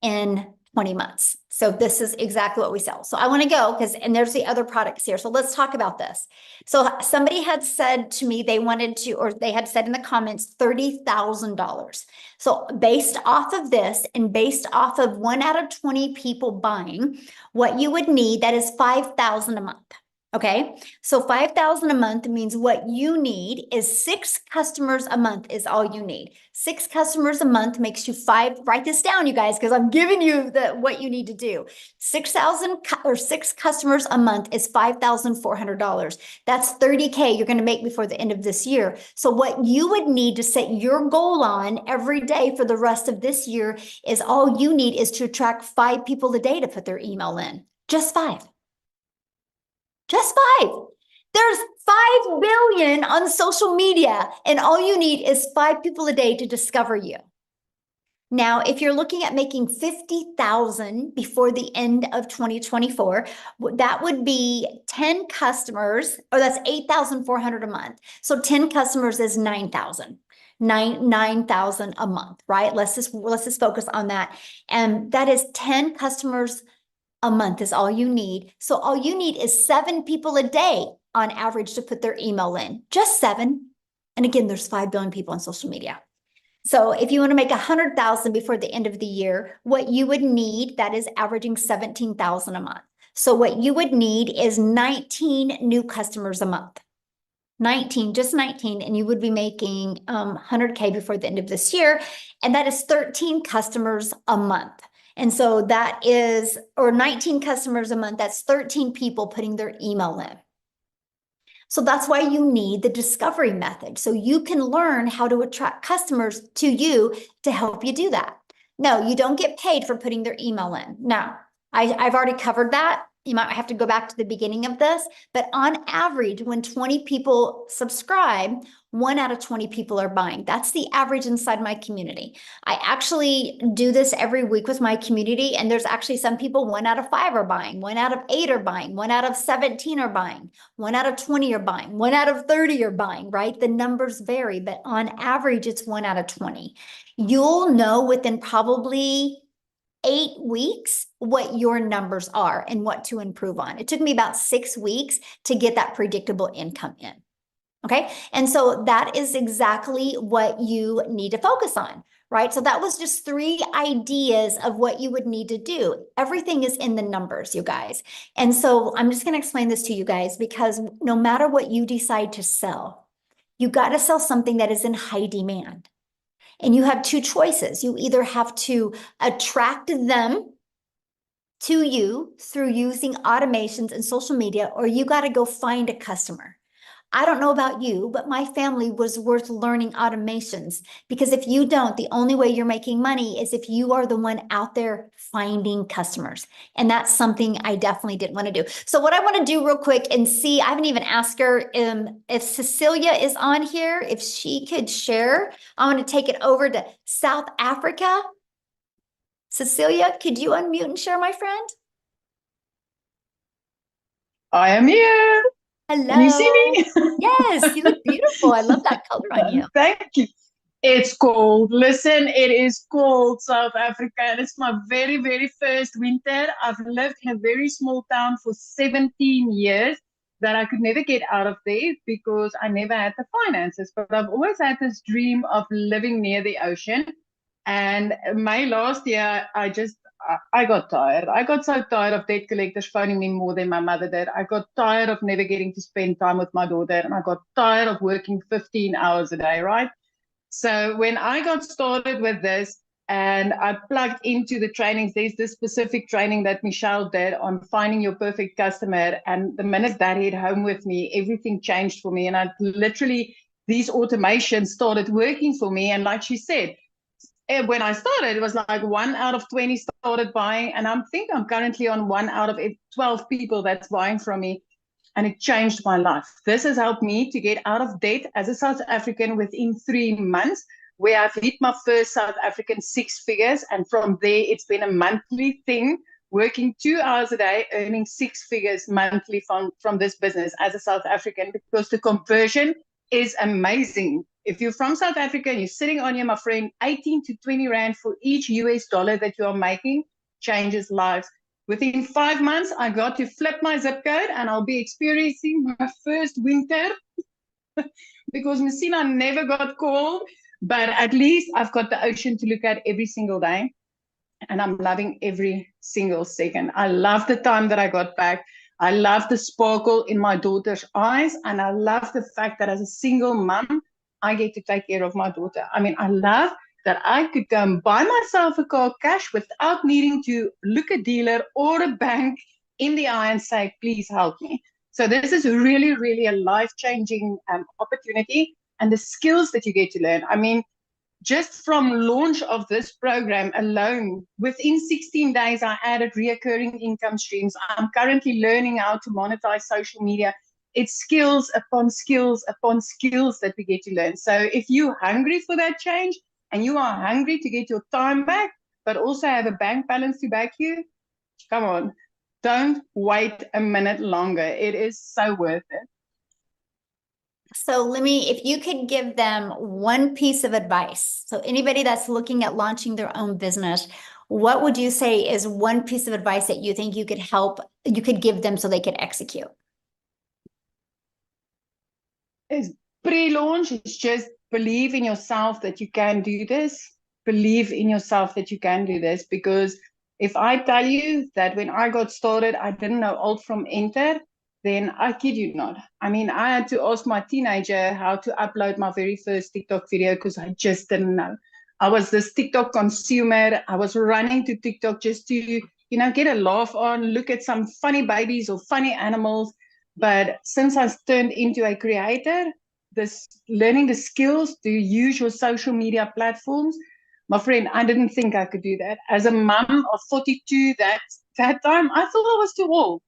in 20 months. So this is exactly what we sell. So I want to go and there's the other products here. So let's talk about this. So somebody had said to me, they wanted to, or they had said in the comments, $30,000. So based off of this and based off of 1 out of 20 people buying, what you would need, that is $5,000 a month. Okay, so 5,000 a month means what you need is 6 customers a month is all you need. 6 customers a month makes you 5. Write this down, you guys, because I'm giving you what you need to do. 6 customers a month is $5,400. That's $30K you're going to make before the end of this year. So what you would need to set your goal on every day for the rest of this year is all you need is to attract 5 people a day to put their email in. Just 5. Just 5. There's 5 billion on social media, and all you need is 5 people a day to discover you. Now, if you're looking at making 50,000 before the end of 2024, that would be 10 customers, or that's 8,400 a month. So 10 customers is 9,000. 9,000 a month, right? Let's just focus on that. And that is 10 customers a month is all you need. So all you need is 7 people a day on average to put their email in. Just 7. And again, there's 5 billion people on social media. So if you want to make 100,000 before the end of the year, what you would need, that is averaging 17,000 a month. So what you would need is 19 new customers a month. 19, just 19, and you would be making 100K before the end of this year. And that is 13 customers a month. And so that is, or 19 customers a month, that's 13 people putting their email in. So that's why you need the discovery method. So you can learn how to attract customers to you to help you do that. No, you don't get paid for putting their email in. Now, I've already covered that. You might have to go back to the beginning of this, but on average, when 20 people subscribe, 1 out of 20 people are buying. That's the average inside my community. I actually do this every week with my community, and there's actually some people 1 out of 5 are buying, 1 out of 8 are buying, 1 out of 17 are buying, 1 out of 20 are buying, 1 out of 30 are buying, right? The numbers vary, but on average, it's 1 out of 20. You'll know within probably 8 weeks what your numbers are and what to improve on. It took me about 6 weeks to get that predictable income in. Okay. And so that is exactly what you need to focus on, right? So that was just 3 ideas of what you would need to do. Everything is in the numbers, you guys. And so I'm just going to explain this to you guys because no matter what you decide to sell, you got to sell something that is in high demand. And you have 2 choices. You either have to attract them to you through using automations and social media, or you got to go find a customer. I don't know about you, but my family was worth learning automations because if you don't, the only way you're making money is if you are the one out there finding customers. And that's something I definitely didn't want to do. So what I want to do real quick and see, I haven't even asked her if Cecilia is on here, if she could share. I want to take it over to South Africa. Cecilia, could you unmute and share, my friend? I am here. Hello. Can you see me? Yes, you look beautiful. I love that color on you. Thank you. It's cold. Listen, it is cold, South Africa, and it's my very, very first winter. I've lived in a very small town for 17 years that I could never get out of there because I never had the finances. But I've always had this dream of living near the ocean. And May last year, I got tired. I got so tired of debt collectors phoning me more than my mother did. I got tired of never getting to spend time with my daughter. And I got tired of working 15 hours a day, right? So when I got started with this and I plugged into the trainings, there's this specific training that Michelle did on finding your perfect customer. And the minute that hit home with me, everything changed for me. And I literally, these automations started working for me. And like she said, when I started, it was like 1 out of 20 started buying. And I think I'm currently on 1 out of 12 people that's buying from me. And it changed my life. This has helped me to get out of debt as a South African within 3 months, where I've hit my first South African 6 figures. And from there, it's been a monthly thing, working 2 hours a day, earning 6 figures monthly from this business as a South African, because the conversion is amazing. If you're from South Africa and you're sitting on here, my friend, 18 to 20 Rand for each US dollar that you are making changes lives. Within 5 months, I got to flip my zip code and I'll be experiencing my first winter because Messina never got cold, but at least I've got the ocean to look at every single day. And I'm loving every single second. I love the time that I got back. I love the sparkle in my daughter's eyes. And I love the fact that as a single mom, I get to take care of my daughter. I mean, I love that I could go and buy myself a car cash without needing to look a dealer or a bank in the eye and say, please help me. So this is really, really a life-changing opportunity, and the skills that you get to learn. I mean, just from launch of this program alone, within 16 days, I added reoccurring income streams. I'm currently learning how to monetize social media. It's skills upon skills upon skills that we get to learn. So if you're hungry for that change and you are hungry to get your time back, but also have a bank balance to back you, come on, don't wait a minute longer. It is so worth it. So if you could give them one piece of advice, so anybody that's looking at launching their own business, what would you say is one piece of advice that you think you could give them so they could execute? It's pre-launch. It's just believe in yourself that you can do this. Believe in yourself that you can do this. Because if I tell you that when I got started, I didn't know alt from enter, then I kid you not. I mean, I had to ask my teenager how to upload my very first TikTok video because I just didn't know. I was this TikTok consumer. I was running to TikTok just to, get a laugh on, look at some funny babies or funny animals. But since I turned into a creator, learning the skills to use your social media platforms, my friend, I didn't think I could do that. As a mom of 42, that time, I thought I was too old.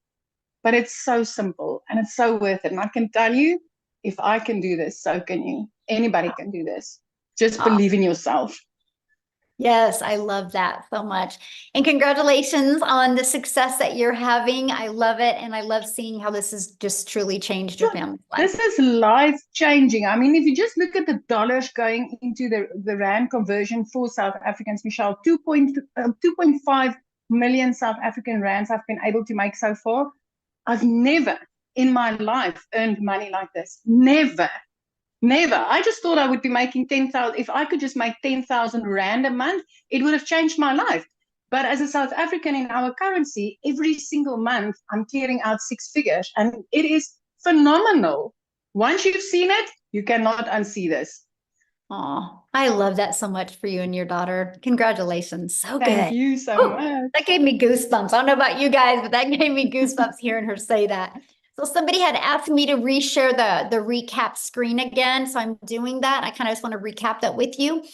But it's so simple and it's so worth it. And I can tell you, if I can do this, so can you. Anybody can do this. Just believe in yourself. Yes, I love that so much. And congratulations on the success that you're having. I love it. And I love seeing how this has just truly changed your family's life. This is life changing. I mean, if you just look at the dollars going into the Rand conversion for South Africans, Michelle, 2.5 million South African Rands I've been able to make so far. I've never in my life earned money like this. Never. Never. I just thought I would be making 10,000. If I could just make 10,000 Rand a month, it would have changed my life. But as a South African in our currency, every single month I'm clearing out 6 figures, and it is phenomenal. Once you've seen it, you cannot unsee this. Oh, I love that so much for you and your daughter. Congratulations. So Thank good. you so Ooh, much. that gave me goosebumps. I don't know about you guys, but that gave me goosebumps hearing her say that. So somebody had asked me to reshare the recap screen again. So I'm doing that. I kind of just want to recap that with you.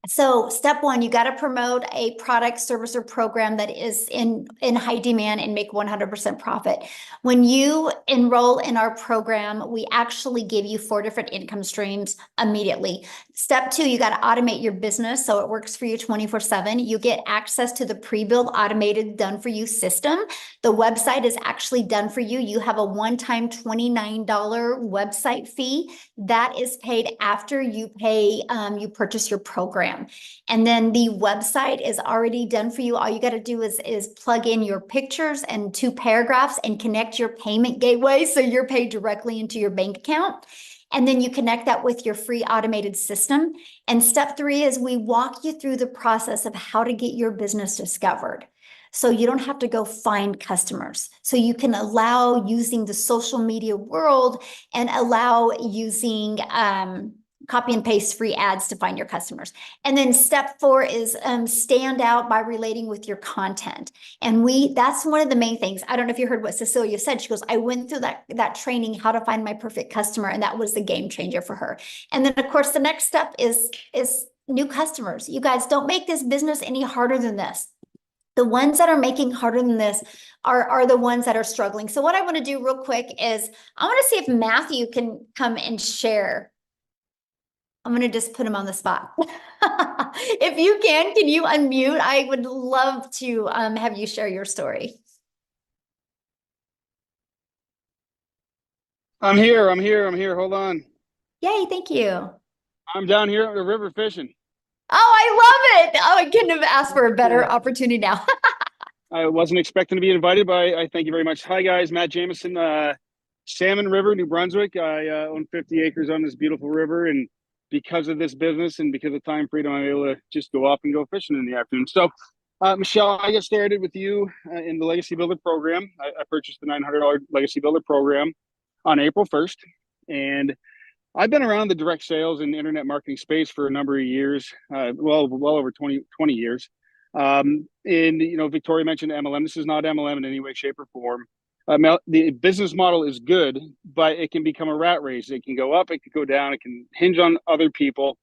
So step one, you got to promote a product, service, or program that is in high demand and make 100% profit. When you enroll in our program, we actually give you 4 different income streams immediately. Step two, you got to automate your business so it works for you 24/7. You get access to the pre-built automated done for you system. The website is actually done for you. You have a one-time $29 website fee that is paid after you pay, you purchase your program. And then the website is already done for you. All you got to do is plug in your pictures and 2 paragraphs and connect your payment gateway. So you're paid directly into your bank account. And then you connect that with your free automated system. And step 3 is we walk you through the process of how to get your business discovered. So you don't have to go find customers. So you can allow using the social media world and allow using copy and paste free ads to find your customers. And then step 4 is stand out by relating with your content. And that's one of the main things. I don't know if you heard what Cecilia said. She goes, I went through that training, how to find my perfect customer. And that was the game changer for her. And then of course, the next step is new customers. You guys don't make this business any harder than this. The ones that are making harder than this are the ones that are struggling. So what I want to do real quick is I want to see if Matthew can come and share. I'm going to just put him on the spot. If you can you unmute? I would love to have you share your story. I'm here. Hold on. Yay, thank you. I'm down here at the river fishing. Oh, I love it. Oh, I couldn't have asked for a better opportunity now. I wasn't expecting to be invited, but I thank you very much. Hi, guys. Matt Jameson, Salmon River, New Brunswick. I own 50 acres on this beautiful river. And because of this business and because of time freedom, I'm able to just go up and go fishing in the afternoon. So, Michelle, I got started with you in the Legacy Builder program. I purchased the $900 Legacy Builder program on April 1st. And I've been around the direct sales and internet marketing space for a number of years, well over 20 years. And, Victoria mentioned MLM. This is not MLM in any way, shape, or form. The business model is good, but it can become a rat race. It can go up, it can go down, it can hinge on other people.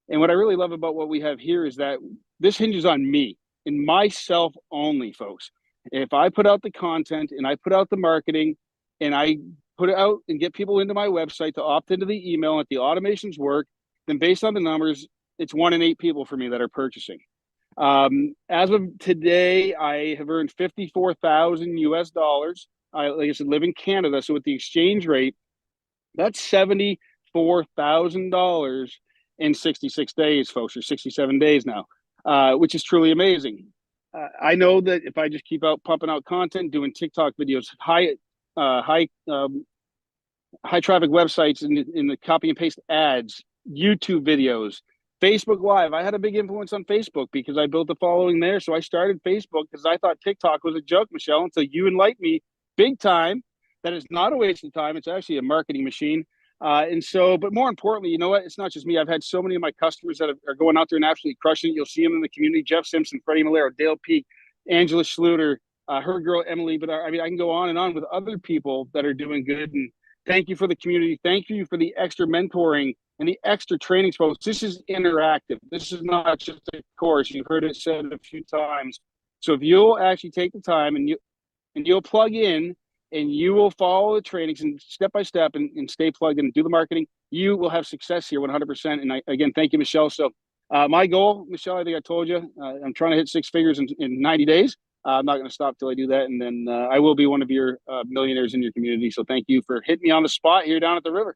And what I really love about what we have here is that this hinges on me and myself only, folks. If I put out the content and I put out the marketing and I put it out and get people into my website to opt into the email and if the automations work, then based on the numbers, it's 1 in 8 people for me that are purchasing. As of today, I have earned 54,000 US dollars. Like I said, live in Canada. So with the exchange rate, that's $74,000 in 66 days, folks, or 67 days now, which is truly amazing. I know that if I just keep out pumping out content, doing TikTok videos, high traffic websites in the copy and paste ads, YouTube videos, Facebook Live. I had a big influence on Facebook because I built a following there. So I started Facebook because I thought TikTok was a joke, Michelle, until you enlightened me big time that it's not a waste of time. It's actually a marketing machine. But more importantly, you know what? It's not just me. I've had so many of my customers that are going out there and absolutely crushing it. You'll see them in the community. Jeff Simpson, Freddie Malero, Dale Peak, Angela Schluter, her girl, Emily. But I mean, I can go on and on with other people that are doing good. And thank you for the community. Thank you for the extra mentoring and the extra trainings, folks. This is interactive. This is not just a course. You've heard it said a few times. So if you'll actually take the time and you'll plug in and you will follow the trainings and step by step and stay plugged in and do the marketing, you will have success here 100%. And again, thank you, Michelle. So my goal, Michelle, I think I told you, I'm trying to hit 6 figures in 90 days. I'm not going to stop till I do that. And then I will be one of your millionaires in your community. So thank you for hitting me on the spot here down at the river.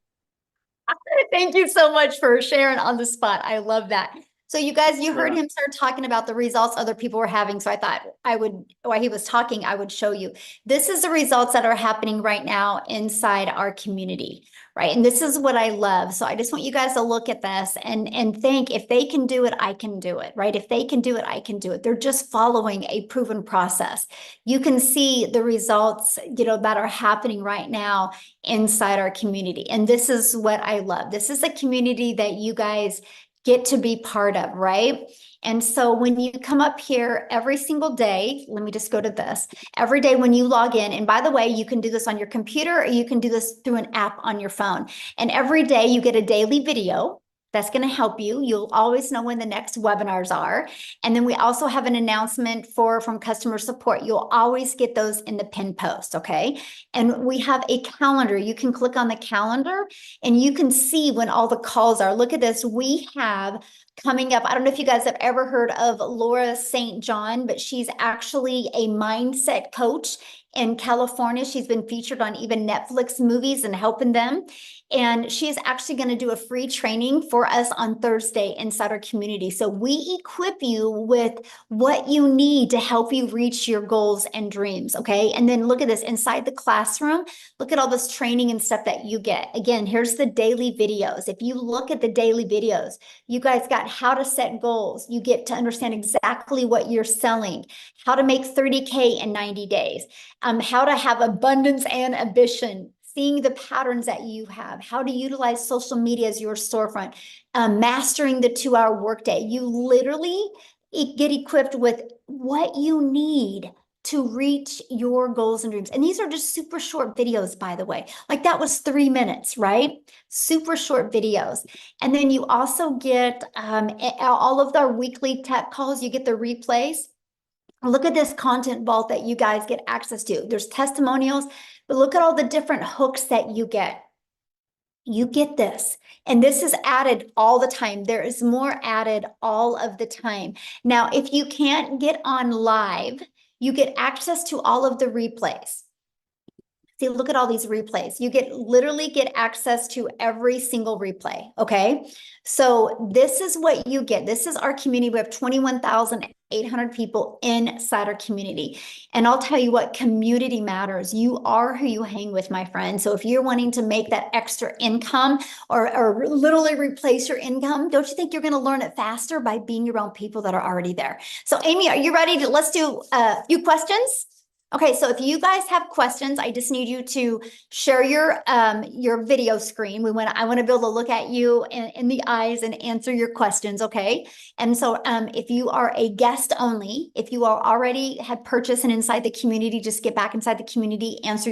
Thank you so much for sharing on the spot. I love that. So you guys, you heard Right on. him start talking about the results other people were having. So I thought I would, while he was talking, I would show you. This is the results that are happening right now inside our community, right? And this is what I love. So I just want you guys to look at this and think, if they can do it, I can do it, right? If they can do it, I can do it. They're just following a proven process. You can see the results, that are happening right now inside our community. And this is what I love. This is a community that you guys get to be part of, right? And so when you come up here every single day, let me just go to this. Every day when you log in, and by the way, you can do this on your computer or you can do this through an app on your phone. And every day you get a daily video. That's going to help you. You'll always know when the next webinars are. And then we also have an announcement from customer support. You'll always get those in the pin post, okay? And we have a calendar. You can click on the calendar and you can see when all the calls are. Look at this. We have coming up, I don't know if you guys have ever heard of Laura St. John, but she's actually a mindset coach in California. She's been featured on even Netflix movies and helping them. And she is actually going to do a free training for us on Thursday inside our community. So we equip you with what you need to help you reach your goals and dreams. Okay. And then look at this inside the classroom. Look at all this training and stuff that you get. Again, here's the daily videos. If you look at the daily videos, you guys got how to set goals. You get to understand exactly what you're selling, how to make 30K in 90 days, how to have abundance and ambition, seeing the patterns that you have, how to utilize social media as your storefront, mastering the 2-hour workday. You literally get equipped with what you need to reach your goals and dreams. And these are just super short videos, by the way. Like that was 3 minutes, right? Super short videos. And then you also get all of our weekly tech calls. You get the replays. Look at this content vault that you guys get access to. There's testimonials, but look at all the different hooks that you get. You get this, and this is added all the time. There is more added all of the time. Now, if you can't get on live, you get access to all of the replays. See, look at all these replays. You literally get access to every single replay, okay? So this is what you get. This is our community. We have 21,800 people inside our community. And I'll tell you what, community matters. You are who you hang with, my friend. So if you're wanting to make that extra income or literally replace your income, don't you think you're going to learn it faster by being around people that are already there? So Amy, are you ready let's do a few questions? Okay, so if you guys have questions, I just need you to share your video screen. I want to be able to look at you in the eyes and answer your questions, okay? And so if you are a guest only, if you are already had purchased and inside the community, just get back inside the community, ask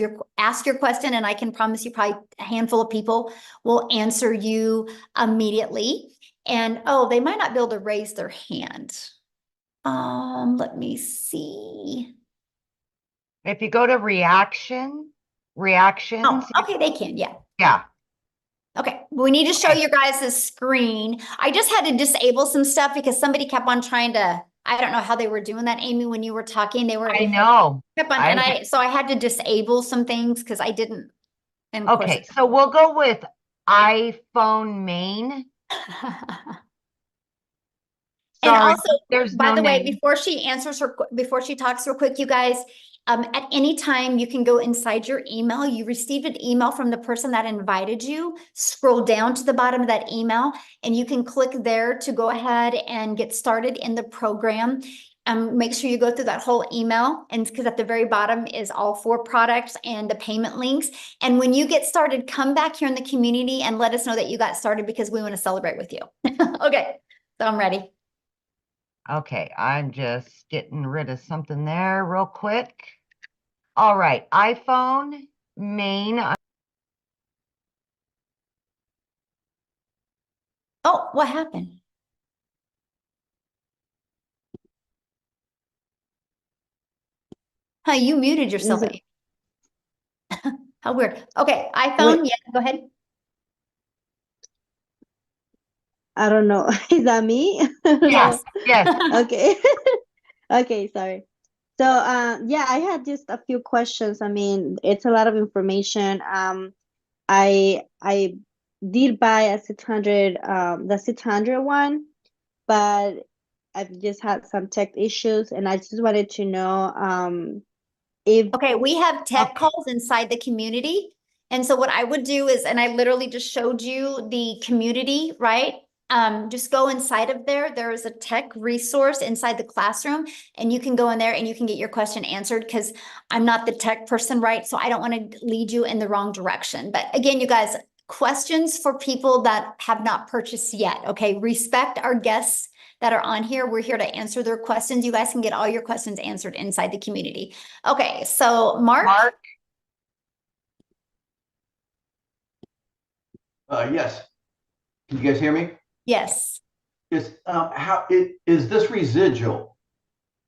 your question, and I can promise you probably a handful of people will answer you immediately. And oh, they might not be able to raise their hand. Let me see. If you go to reactions. Oh, okay, they can, yeah. Yeah. Okay, we need to show you guys the screen. I just had to disable some stuff because somebody kept on trying to, I don't know how they were doing that, Amy, when you were talking. I know. So I had to disable some things because I didn't. And of Okay, so we'll go with iPhone main. And Sorry, also, there's by no the way, name. before she talks real quick, you guys, at any time you can go inside your email. You received an email from the person that invited you. Scroll down to the bottom of that email, and you can click there to go ahead and get started in the program. Make sure you go through that whole email, and because at the very bottom is all 4 products and the payment links. And when you get started, come back here in the community and let us know that you got started because we want to celebrate with you. Okay, so I'm ready. Okay, I'm just getting rid of something there real quick. All right, iPhone main. Oh, what happened? Huh, you muted yourself. How weird. Okay, iPhone, yeah, go ahead. I don't know. Is that me? Yes, yes. Okay. Okay, sorry. So, yeah, I had just a few questions. I mean, it's a lot of information. I did buy a 600, the 600 one, but I've just had some tech issues, and I just wanted to know if Okay, we have tech Okay. calls inside the community. And so what I would do is, and I literally just showed you the community, right? Just go inside of there. There is a tech resource inside the classroom, and you can go in there and you can get your question answered because I'm not the tech person, right? So I don't want to lead you in the wrong direction. But again, you guys, questions for people that have not purchased yet. Okay, respect our guests that are on here. We're here to answer their questions. You guys can get all your questions answered inside the community. Okay, so Mark? Mark, Yes. Can you guys hear me? Yes. Is this residual?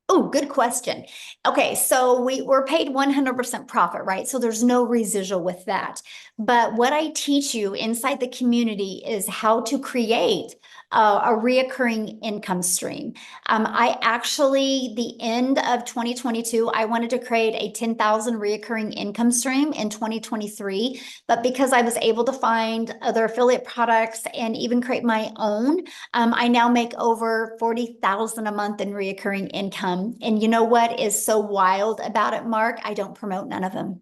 Oh, good question. Okay, so we're paid 100% profit, right? So there's no residual with that. But what I teach you inside the community is how to create a reoccurring income stream. I actually, the end of 2022, I wanted to create a 10,000 reoccurring income stream in 2023. But because I was able to find other affiliate products and even create my own, I now make over 40,000 a month in reoccurring income. And you know what is so wild about it, Mark? I don't promote none of them.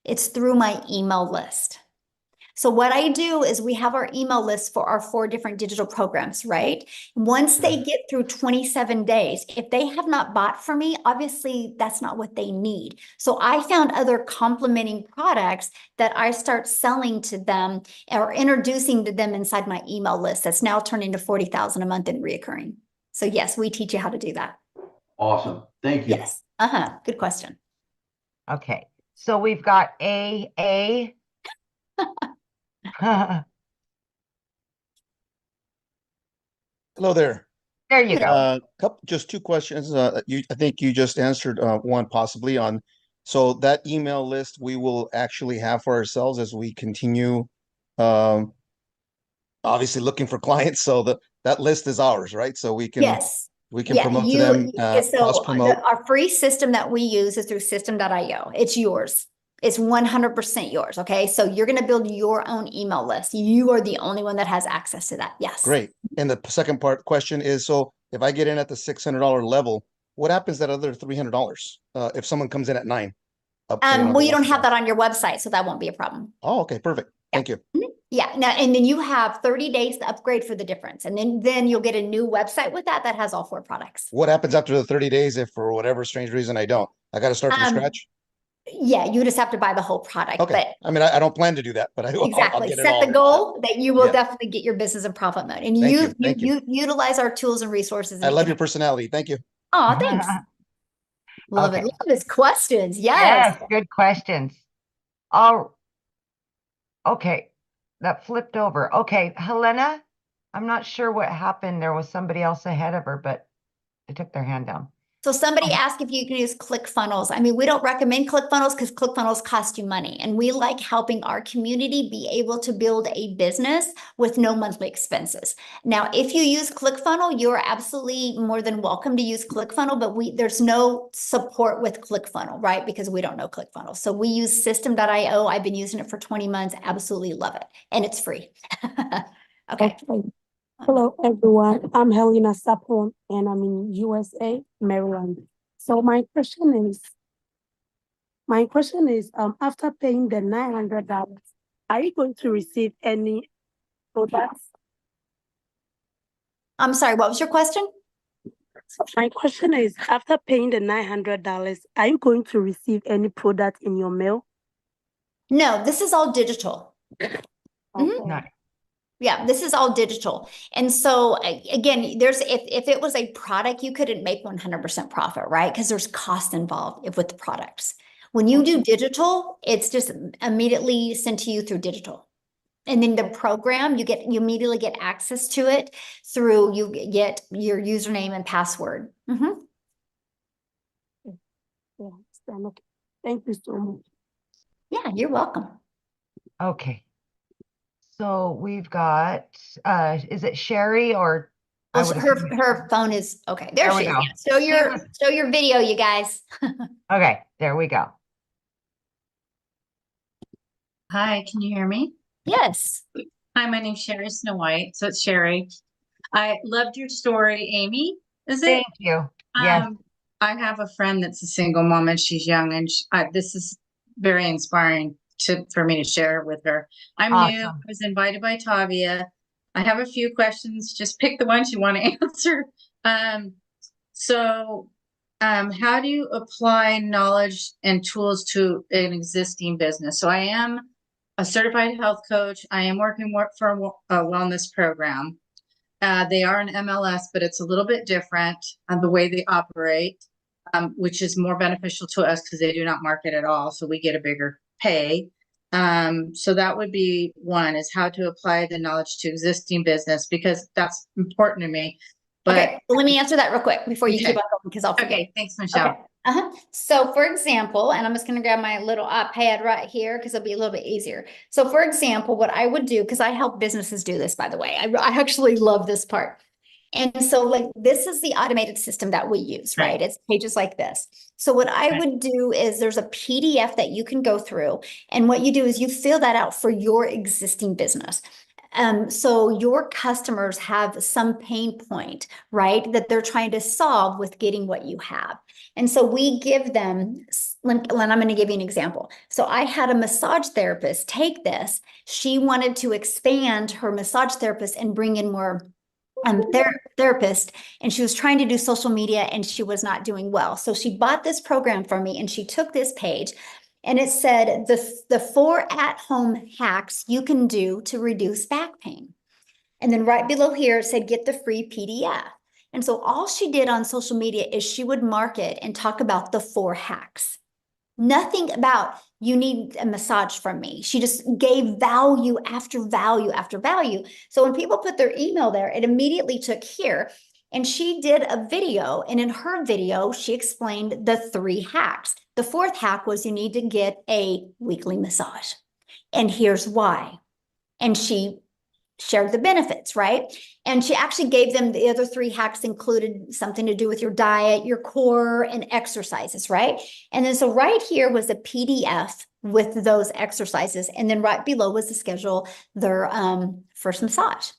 It's through my email list. So what I do is we have our email list for our 4 different digital programs, right? Once they get through 27 days, if they have not bought from me, obviously that's not what they need. So I found other complementing products that I start selling to them or introducing to them inside my email list that's now turned into 40,000 a month in reoccurring. So yes, we teach you how to do that. Awesome. Thank you. Yes. Good question. okay. So we've got A. Hello there. There you go. Just 2 questions. I think you just answered one possibly on. So that email list we will actually have for ourselves as we continue, obviously looking for clients. So that list is ours, right? So we can Yes. promote to them, cross promote. Our free system that we use is through system.io. It's yours. It's 100% yours. Okay. So you're going to build your own email list. You are the only one that has access to that. Yes. Great. And the second part question is, so if I get in at the $600 level, what happens at other $300? If someone comes in at 9? Well, you don't have that on your website, so that won't be a problem. Oh, okay, perfect. Thank you. Yeah. Now, and then you have 30 days to upgrade for the difference. And then you'll get a new website with that has all 4 products. What happens after the 30 days if for whatever strange reason I don't? I got to start from scratch? Yeah, you just have to buy the whole product. Okay. But I mean, I don't plan to do that, but I'll exactly get it set all. the goal that you will Yeah. definitely get your business in profit mode. And Thank you. you utilize our tools and resources. I love your personality. Thank you. Oh, thanks. Love Okay. it. Love his questions. Yes. Yes, good questions. Oh, okay. That flipped over. Okay, Helena, I'm not sure what happened. There was somebody else ahead of her, but they took their hand down. So somebody asked if you can use ClickFunnels. I mean, we don't recommend ClickFunnels because ClickFunnels cost you money. And we like helping our community be able to build a business with no monthly expenses. Now, if you use ClickFunnels, you're absolutely more than welcome to use ClickFunnels, but there's no support with ClickFunnels, right? Because we don't know ClickFunnels. So we use system.io. I've been using it for 20 months. Absolutely love it. And it's free. Okay. Hello, everyone. I'm Helena Sapon, and I'm in USA, Maryland. So my question is, after paying the $900, are you going to receive any products? I'm sorry, what was your question? So my question is, after paying the $900, are you going to receive any product in your mail? No, this is all digital. Okay. Nice. Yeah, this is all digital. And so again, if it was a product, you couldn't make 100% profit, right? Because there's cost involved with the products. When you do digital, it's just immediately sent to you through digital. And then the program, you immediately get access to it through, you get your username and password. Yeah, okay. Thank you so much. Yeah, you're welcome. Okay. So we've got, is it Sherry or? I Well, would her phone is, okay, there we she is. go. Yeah. Show your video, you guys. Okay, there we go. Hi, can you hear me? Yes. Hi, my name's Sherry Snow White. So it's Sherry. I loved your story, Amy. Is it? Thank you. Yes. I have a friend that's a single mom and she's young, and this is very inspiring for me to share with her. I'm new. I Awesome. was invited by Tavia. I have a few questions. Just pick the ones you want to answer. How do you apply knowledge and tools to an existing business? So I am a certified health coach. I am working for a wellness program. They are an MLS, but it's a little bit different on the way they operate, which is more beneficial to us because they do not market at all. So we get a bigger pay. So that would be one, is how to apply the knowledge to existing business, because that's important to me. But okay, let me answer that real quick before you keep on going, because I'll forget. Okay, thanks, Michelle. Okay. So for example, and I'm just going to grab my little iPad right here because it'll be a little bit easier. So for example, what I would do, because I help businesses do this, by the way, I actually love this part. And so like, this is the automated system that we use, right? It's pages like this. So what I would do is there's a PDF that you can go through. And what you do is you fill that out for your existing business. So your customers have some pain point, right, that they're trying to solve with getting what you have. And so we give them, and I'm going to give you an example. So I had a massage therapist take this. She wanted to expand her massage therapist and bring in more therapist, and she was trying to do social media and she was not doing well. So she bought this program from me and she took this page. And it said the 4 at-home hacks you can do to reduce back pain. And then right below here, it said, get the free PDF. And so all she did on social media is she would market and talk about the 4 hacks. Nothing about, you need a massage from me. She just gave value after value after value. So when people put their email there, it immediately took here. And she did a video, and in her video, she explained the 3 hacks. The 4th hack was you need to get a weekly massage. And here's why. And she shared the benefits, right? And she actually gave them the other 3 hacks, included something to do with your diet, your core, and exercises, right? And then so right here was a PDF with those exercises. And then right below was to schedule their first massage.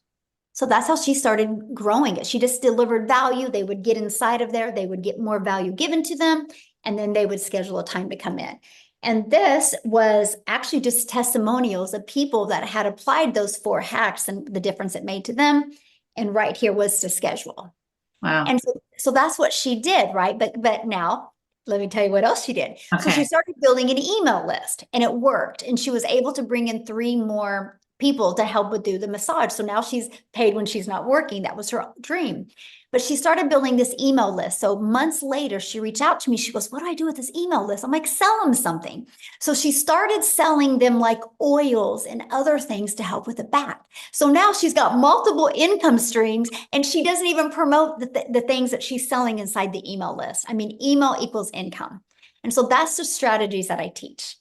So that's how she started growing it. She just delivered value. They would get inside of there. They would get more value given to them. And then they would schedule a time to come in. And this was actually just testimonials of people that had applied those 4 hacks and the difference it made to them. And right here was to schedule. Wow. And so that's what she did, right? But now let me tell you what else she did. Okay. So she started building an email list, and it worked. And she was able to bring in 3 more people to help with do the massage. So now she's paid when she's not working. That was her dream. But she started building this email list. So months later, she reached out to me. She goes, what do I do with this email list? I'm like, sell them something. So she started selling them like oils and other things to help with the back. So now she's got multiple income streams, and she doesn't even promote the things that she's selling inside the email list. I mean, email equals income. And so that's the strategies that I teach.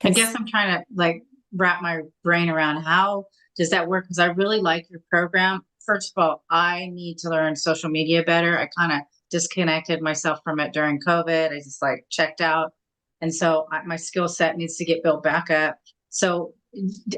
I guess I'm trying to like wrap my brain around how does that work? Because I really like your program. First of all, I need to learn social media better. I kind of disconnected myself from it during COVID. I just like checked out. And so my skill set needs to get built back up. So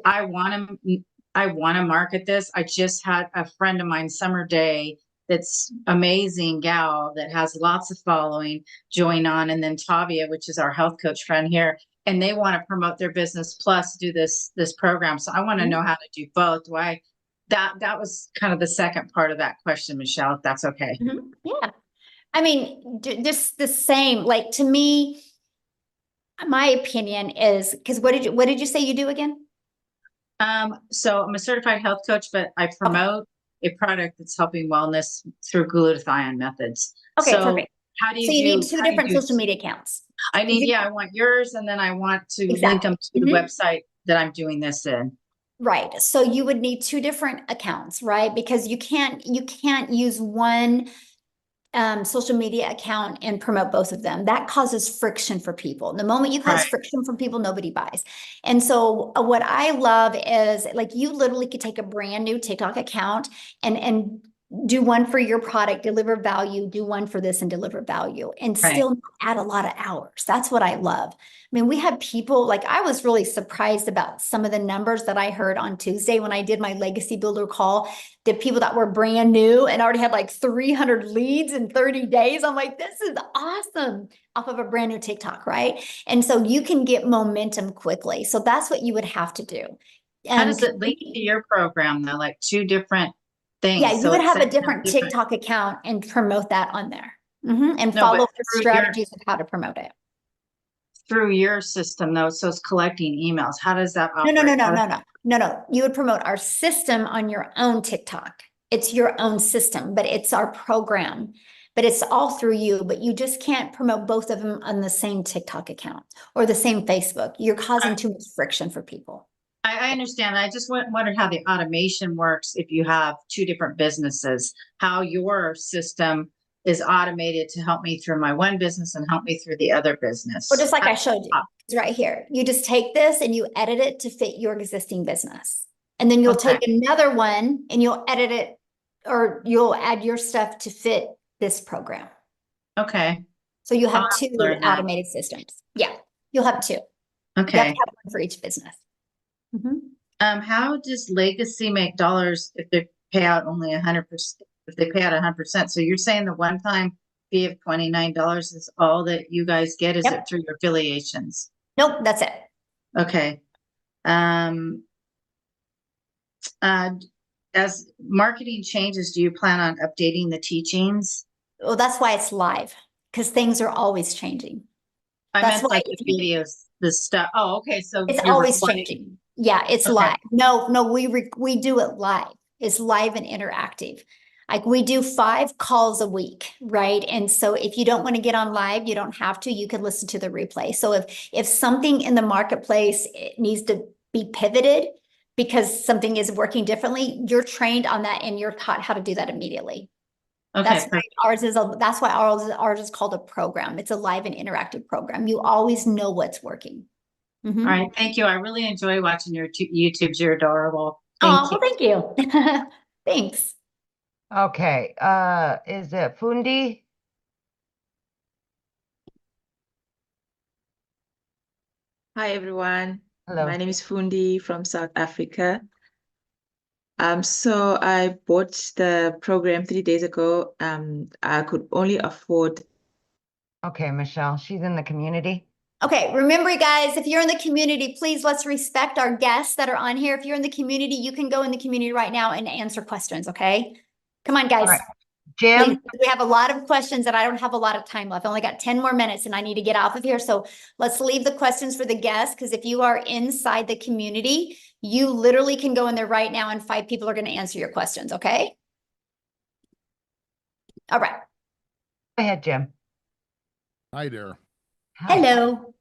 I want to market this. I just had a friend of mine, Summer Day, that's amazing gal that has lots of following, join on. And then Tavia, which is our health coach friend here, and they want to promote their business plus do this program. So I want to know how to do both. That was kind of the second part of that question, Michelle, if that's okay. Mm-hmm. Yeah. I mean, just the same, like to me, my opinion is, because what did you say you do again? So I'm a certified health coach, but I promote a product that's helping wellness through glutathione methods. Okay, so perfect. How do you so you do, need 2 different social media accounts. I need, I want yours, and then I want to link them to the website that I'm doing this in. Right. So you would need 2 different accounts, right? Because you can't use one social media account and promote both of them. That causes friction for people. The moment you cause friction for people, nobody buys. And so what I love is like, you literally could take a brand new TikTok account and do one for your product, deliver value, do one for this and deliver value, and Right. still add a lot of hours. That's what I love. I mean, we had people, like, I was really surprised about some of the numbers that I heard on Tuesday when I did my legacy builder call. The people that were brand new and already had like 300 leads in 30 days. I'm like, this is awesome, off of a brand new TikTok, right? And so you can get momentum quickly. So that's what you would have to do. How does it link to your program though? Like two different things. Yeah, you So would it have a sends out different TikTok account and promote that on there. And No, follow but the through strategies of how to promote it. through your system though, so it's collecting emails. How does that No, operate? no, no, no, How no, does- no, no, no. You would promote our system on your own TikTok. It's your own system, but it's our program. But it's all through you, but you just can't promote both of them on the same TikTok account or the same Facebook. You're causing too much friction for people. I understand. I just wondered how the automation works if you have two different businesses, how your system is automated to help me through my one business and help me through the other business. Or just like I showed you, it's right here. You just take this and you edit it to fit your existing business. And then you'll Okay. take another one and you'll edit it, or you'll add your stuff to fit this program. Okay. So you I'll have have two to learn that. automated systems. Yeah, you'll have two. You have to Okay. have one for each business. How does Legacy make dollars if they pay out only 100%? If they pay out 100%, so you're saying the one-time fee of $29 is all that you guys get? Is Yep. it through your affiliations? Nope, that's it. Okay. As marketing changes, do you plan on updating the teachings? Well, that's why it's live, because things are always changing. I That's meant why like the videos, the stuff. Oh, okay. So it's you're always recording. changing. Yeah, it's Okay. live. No, we do it live. It's live and interactive. Like, we do 5 calls a week, right? And so if you don't want to get on live, you don't have to. You can listen to the replay. So if something in the marketplace, it needs to be pivoted because something is working differently, you're trained on that and you're taught how to do that immediately. Okay. That's why ours is called a program. It's a live and interactive program. You always know what's working. All right. Thank you. I really enjoy watching your YouTubes. You're adorable. Oh, well, thank you. Thanks. Okay, is it Fundi? Hi everyone. Hello. My name is Fundi from South Africa. So I bought the program 3 days ago. I could only afford. Okay, Michelle, she's in the community. Okay, remember, guys, if you're in the community, please let's respect our guests that are on here. If you're in the community, you can go in the community right now and answer questions, okay? Come on, guys. All right. Jim? Please, we have a lot of questions and I don't have a lot of time left. I only got 10 more minutes and I need to get off of here. So let's leave the questions for the guests, because if you are inside the community, you literally can go in there right now and 5 people are going to answer your questions, okay? All right. Go ahead, Jim. Hi there. Hi. Hello.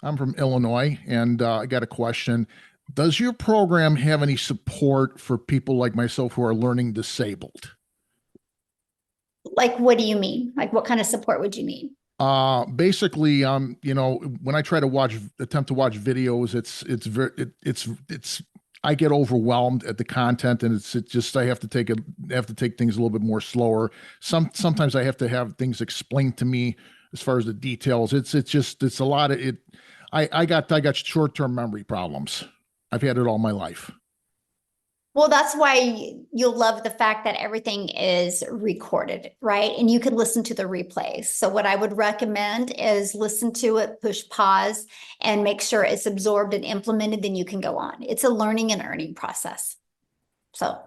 I'm from Illinois, and I got a question. Does your program have any support for people like myself who are learning disabled? Like, what do you mean? Like, what kind of support would you need? Basically, you know, when I try to attempt to watch videos, it's I get overwhelmed at the content, and it's just I have to take things a little bit more slower. Sometimes I have to have things explained to me as far as the details. It's a lot of it. I got short-term memory problems. I've had it all my life. Well, that's why you'll love the fact that everything is recorded, right? And you can listen to the replays. So what I would recommend is listen to it, push pause, and make sure it's absorbed and implemented, then you can go on. It's a learning and earning process. So.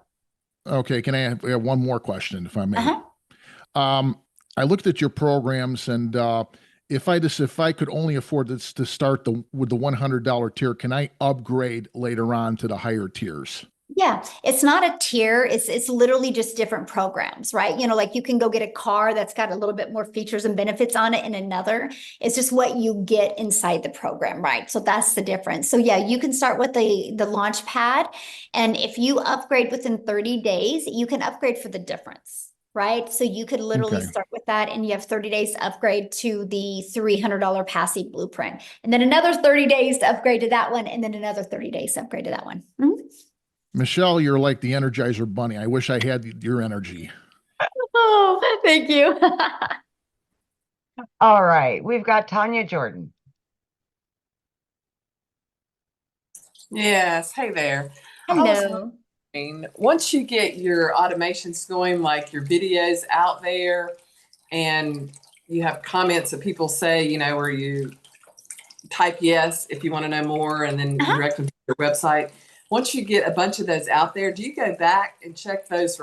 Okay, can I have one more question, if I may? Uh-huh. I looked at your programs, and if I could only afford this to start with the $100 tier, can I upgrade later on to the higher tiers? Yeah, it's not a tier. It's literally just different programs, right? You know, like you can go get a car that's got a little bit more features and benefits on it in another. It's just what you get inside the program, right? So that's the difference. So yeah, you can start with the launch pad. And if you upgrade within 30 days, you can upgrade for the difference, right? So you could literally start with that, and you have 30 days to upgrade to the $300 passive blueprint. And then another 30 days to upgrade to that one, and then another 30 days to upgrade to that one. Michelle, you're like the Energizer Bunny. I wish I had your energy. Oh, thank you. All right, we've got Tanya Jordan. Yes, hey there. I was Hello. wondering, once you get your automations going, like your videos out there, and you have comments that people say, you know, where you type yes if you want to know more, and then you direct them to your website. Once you get a bunch of those out there, do you go back and check those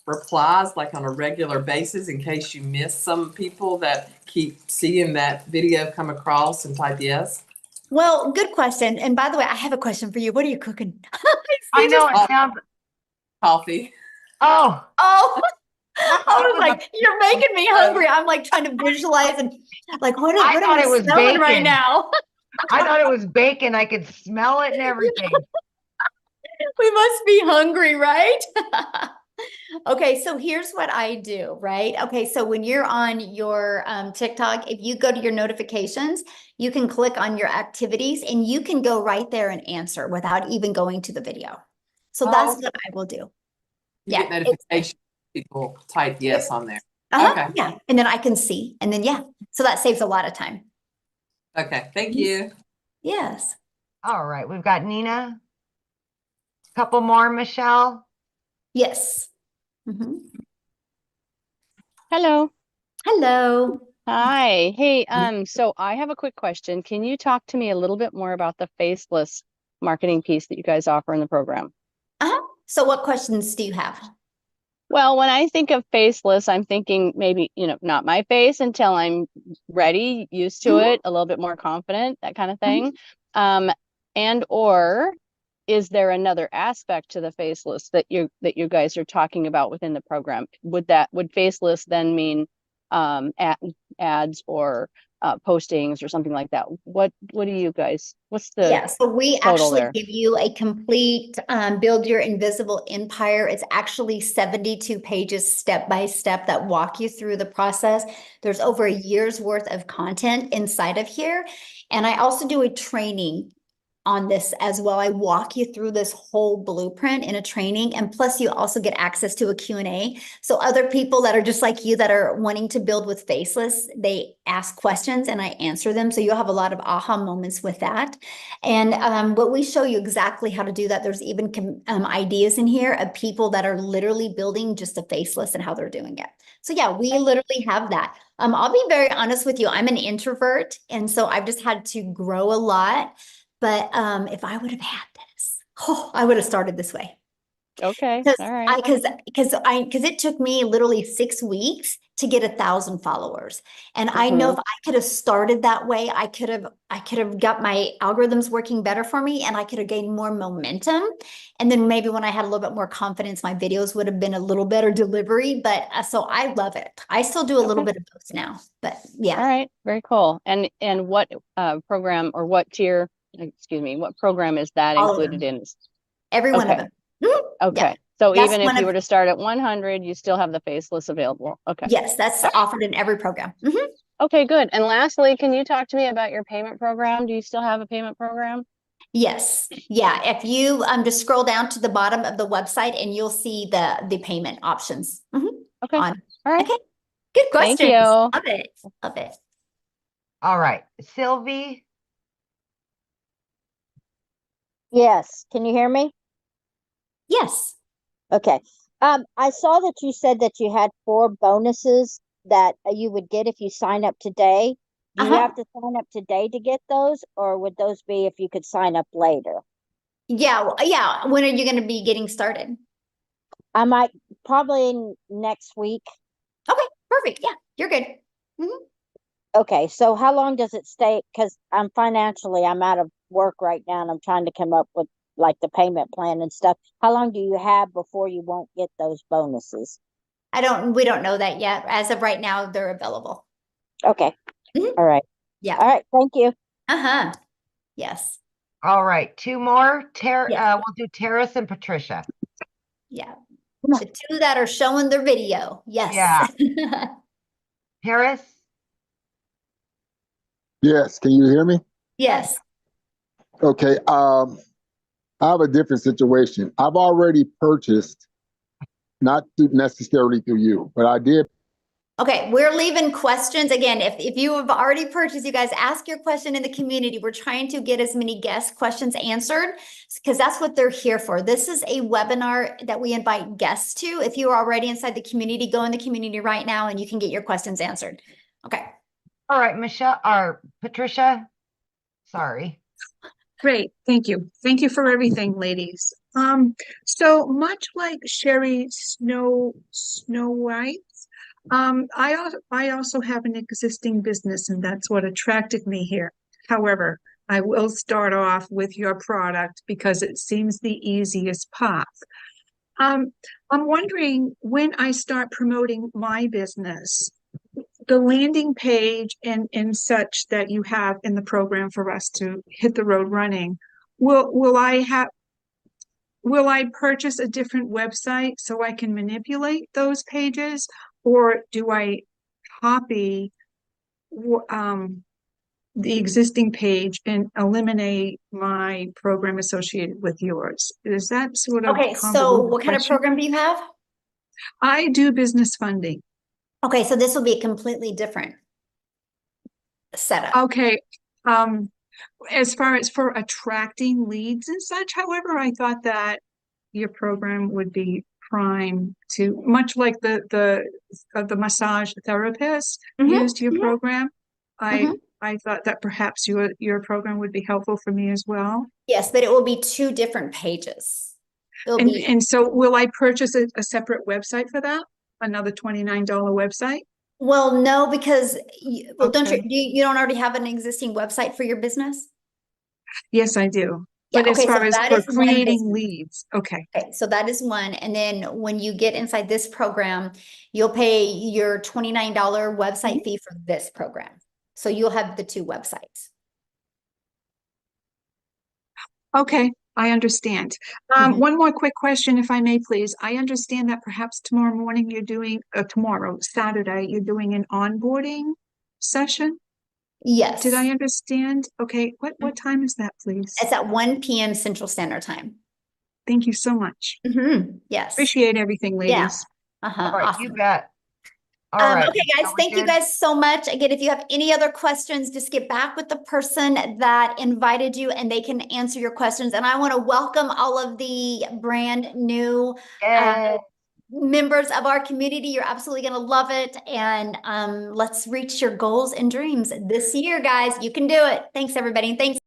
replies like on a regular basis in case you miss some people that keep seeing that video come across and type yes? Well, good question. And by the way, I have a question for you. What are you cooking? I know it sounds. Coffee. Oh. Oh, I I thought it was was like, you're making me hungry. I'm like trying to visualize and like, what I am thought I it was smelling right bacon. now? I thought it was bacon. I could smell it and everything. We must be hungry, right? Okay, so here's what I do, right? Okay, so when you're on your TikTok, if you go to your notifications, you can click on your activities and you can go right there and answer without even going to the video. So that's what I will do. You get notifications. People type yes on there. Okay. Yeah, and then I can see, and then yeah, so that saves a lot of time. Okay, thank you. Yes. All right, we've got Nina. Couple more, Michelle. Yes. Mhm. Hello. Hello. Hi. Hey, so I have a quick question. Can you talk to me a little bit more about the faceless marketing piece that you guys offer in the program? So what questions do you have? Well, when I think of faceless, I'm thinking maybe, you know, not my face until I'm ready, used to it, a little bit more confident, that kind of thing. And or is there another aspect to the faceless that you guys are talking about within the program? Would faceless then mean ads or postings or something like that? What do you guys, what's the Yeah, so we total actually there? give you a complete build your invisible empire. It's actually 72 pages step by step that walk you through the process. There's over a year's worth of content inside of here. And I also do a training on this as well. I walk you through this whole blueprint in a training, and plus you also get access to a Q&A. So other people that are just like you that are wanting to build with faceless, they ask questions and I answer them. So you'll have a lot of aha moments with that. And what we show you exactly how to do that. There's even ideas in here of people that are literally building just a faceless and how they're doing it. So yeah, we literally have that. I'll be very honest with you. I'm an introvert, and so I've just had to grow a lot. But if I would have had this, I would have started this way. Okay. All right. Because it took me literally 6 weeks to get 1,000 followers. And I know if I could have started that way, I could have got my algorithms working better for me, and I could have gained more momentum. And then maybe when I had a little bit more confidence, my videos would have been a little better delivery. But so I love it. I still do a little bit of both now, but yeah. All right. Very cool. And what program or what tier, excuse me, what program is that All of included them. in? Every one of them. Okay. Yeah. So That's even if one you of- were to start at 100, you still have the faceless available. Okay. Yes, that's offered in every program. Okay, good. And lastly, can you talk to me about your payment program? Do you still have a payment program? Yes. Yeah. If you just scroll down to the bottom of the website and you'll see the payment options. Okay. On. All right. Okay. Good Thank questions. you. Love it. Love it. All right, Sylvie. Yes. Can you hear me? Yes. Okay. I saw that you said that you had 4 bonuses that you would get if you sign up today. Do you have to sign up today to get those, or would those be if you could sign up later? Yeah. Yeah. When are you going to be getting started? I might probably next week. Okay. Perfect. Yeah. You're good. Okay. So how long does it stay? Because I'm out of work right now, and I'm trying to come up with like the payment plan and stuff. How long do you have before you won't get those bonuses? We don't know that yet. As of right now, they're available. Okay. All right. Yeah. All right. Thank you. Yes. All right, 2 more. Yeah. We'll do Terrace and Patricia. Yeah. The 2 that are showing their video. Yes. Yeah. Terrace? Yes, can you hear me? Yes. Okay, I have a different situation. I've already purchased not necessarily through you, but I did. Okay, we're leaving questions. Again, if you have already purchased, you guys ask your question in the community. We're trying to get as many guest questions answered because that's what they're here for. This is a webinar that we invite guests to. If you are already inside the community, go in the community right now and you can get your questions answered. Okay. All right, Michelle or Patricia. Sorry. Great, thank you. Thank you for everything, ladies. So much like Sherry Snow White, I also have an existing business, and that's what attracted me here. However, I will start off with your product because it seems the easiest path. I'm wondering when I start promoting my business, the landing page and such that you have in the program for us to hit the road running, will I purchase a different website so I can manipulate those pages, or do I copy the existing page and eliminate my program associated with yours? Is that sort of Okay, so convoluted what kind of question? program do you have? I do business funding. Okay, so this will be a completely different setup. Okay. As far as for attracting leads and such, however, I thought that your program would be prime to, much like the massage therapist used your program. I thought that perhaps your program would be helpful for me as well. Yes, but it will be two different pages. And so will I purchase a separate website for that? Another $29 website? Well, no, because don't Okay. you don't already have an existing website for your business? Yes, I do. Yeah, But as okay, so far as that for is one creating business. leads, okay. Okay, so that is one. And then when you get inside this program, you'll pay your $29 website fee for this program. So you'll have the two websites. Okay, I understand. One more quick question, if I may, please. I understand that perhaps tomorrow morning you're doing, tomorrow, Saturday, you're doing an onboarding session? Yes. Did I understand? Okay, what time is that, please? It's at 1 p.m. Central Standard Time. Thank you so much. Yes. Appreciate everything, ladies. Yeah. All right, Awesome. you bet. All right. Okay, guys, thank you guys so much. Again, if you have any other questions, just get back with the person that invited you and they can answer your questions. And I want to welcome all of the brand new members of our community. You're absolutely going to love it. And let's reach your goals and dreams this year, guys. You can do it. Thanks, everybody. Thanks.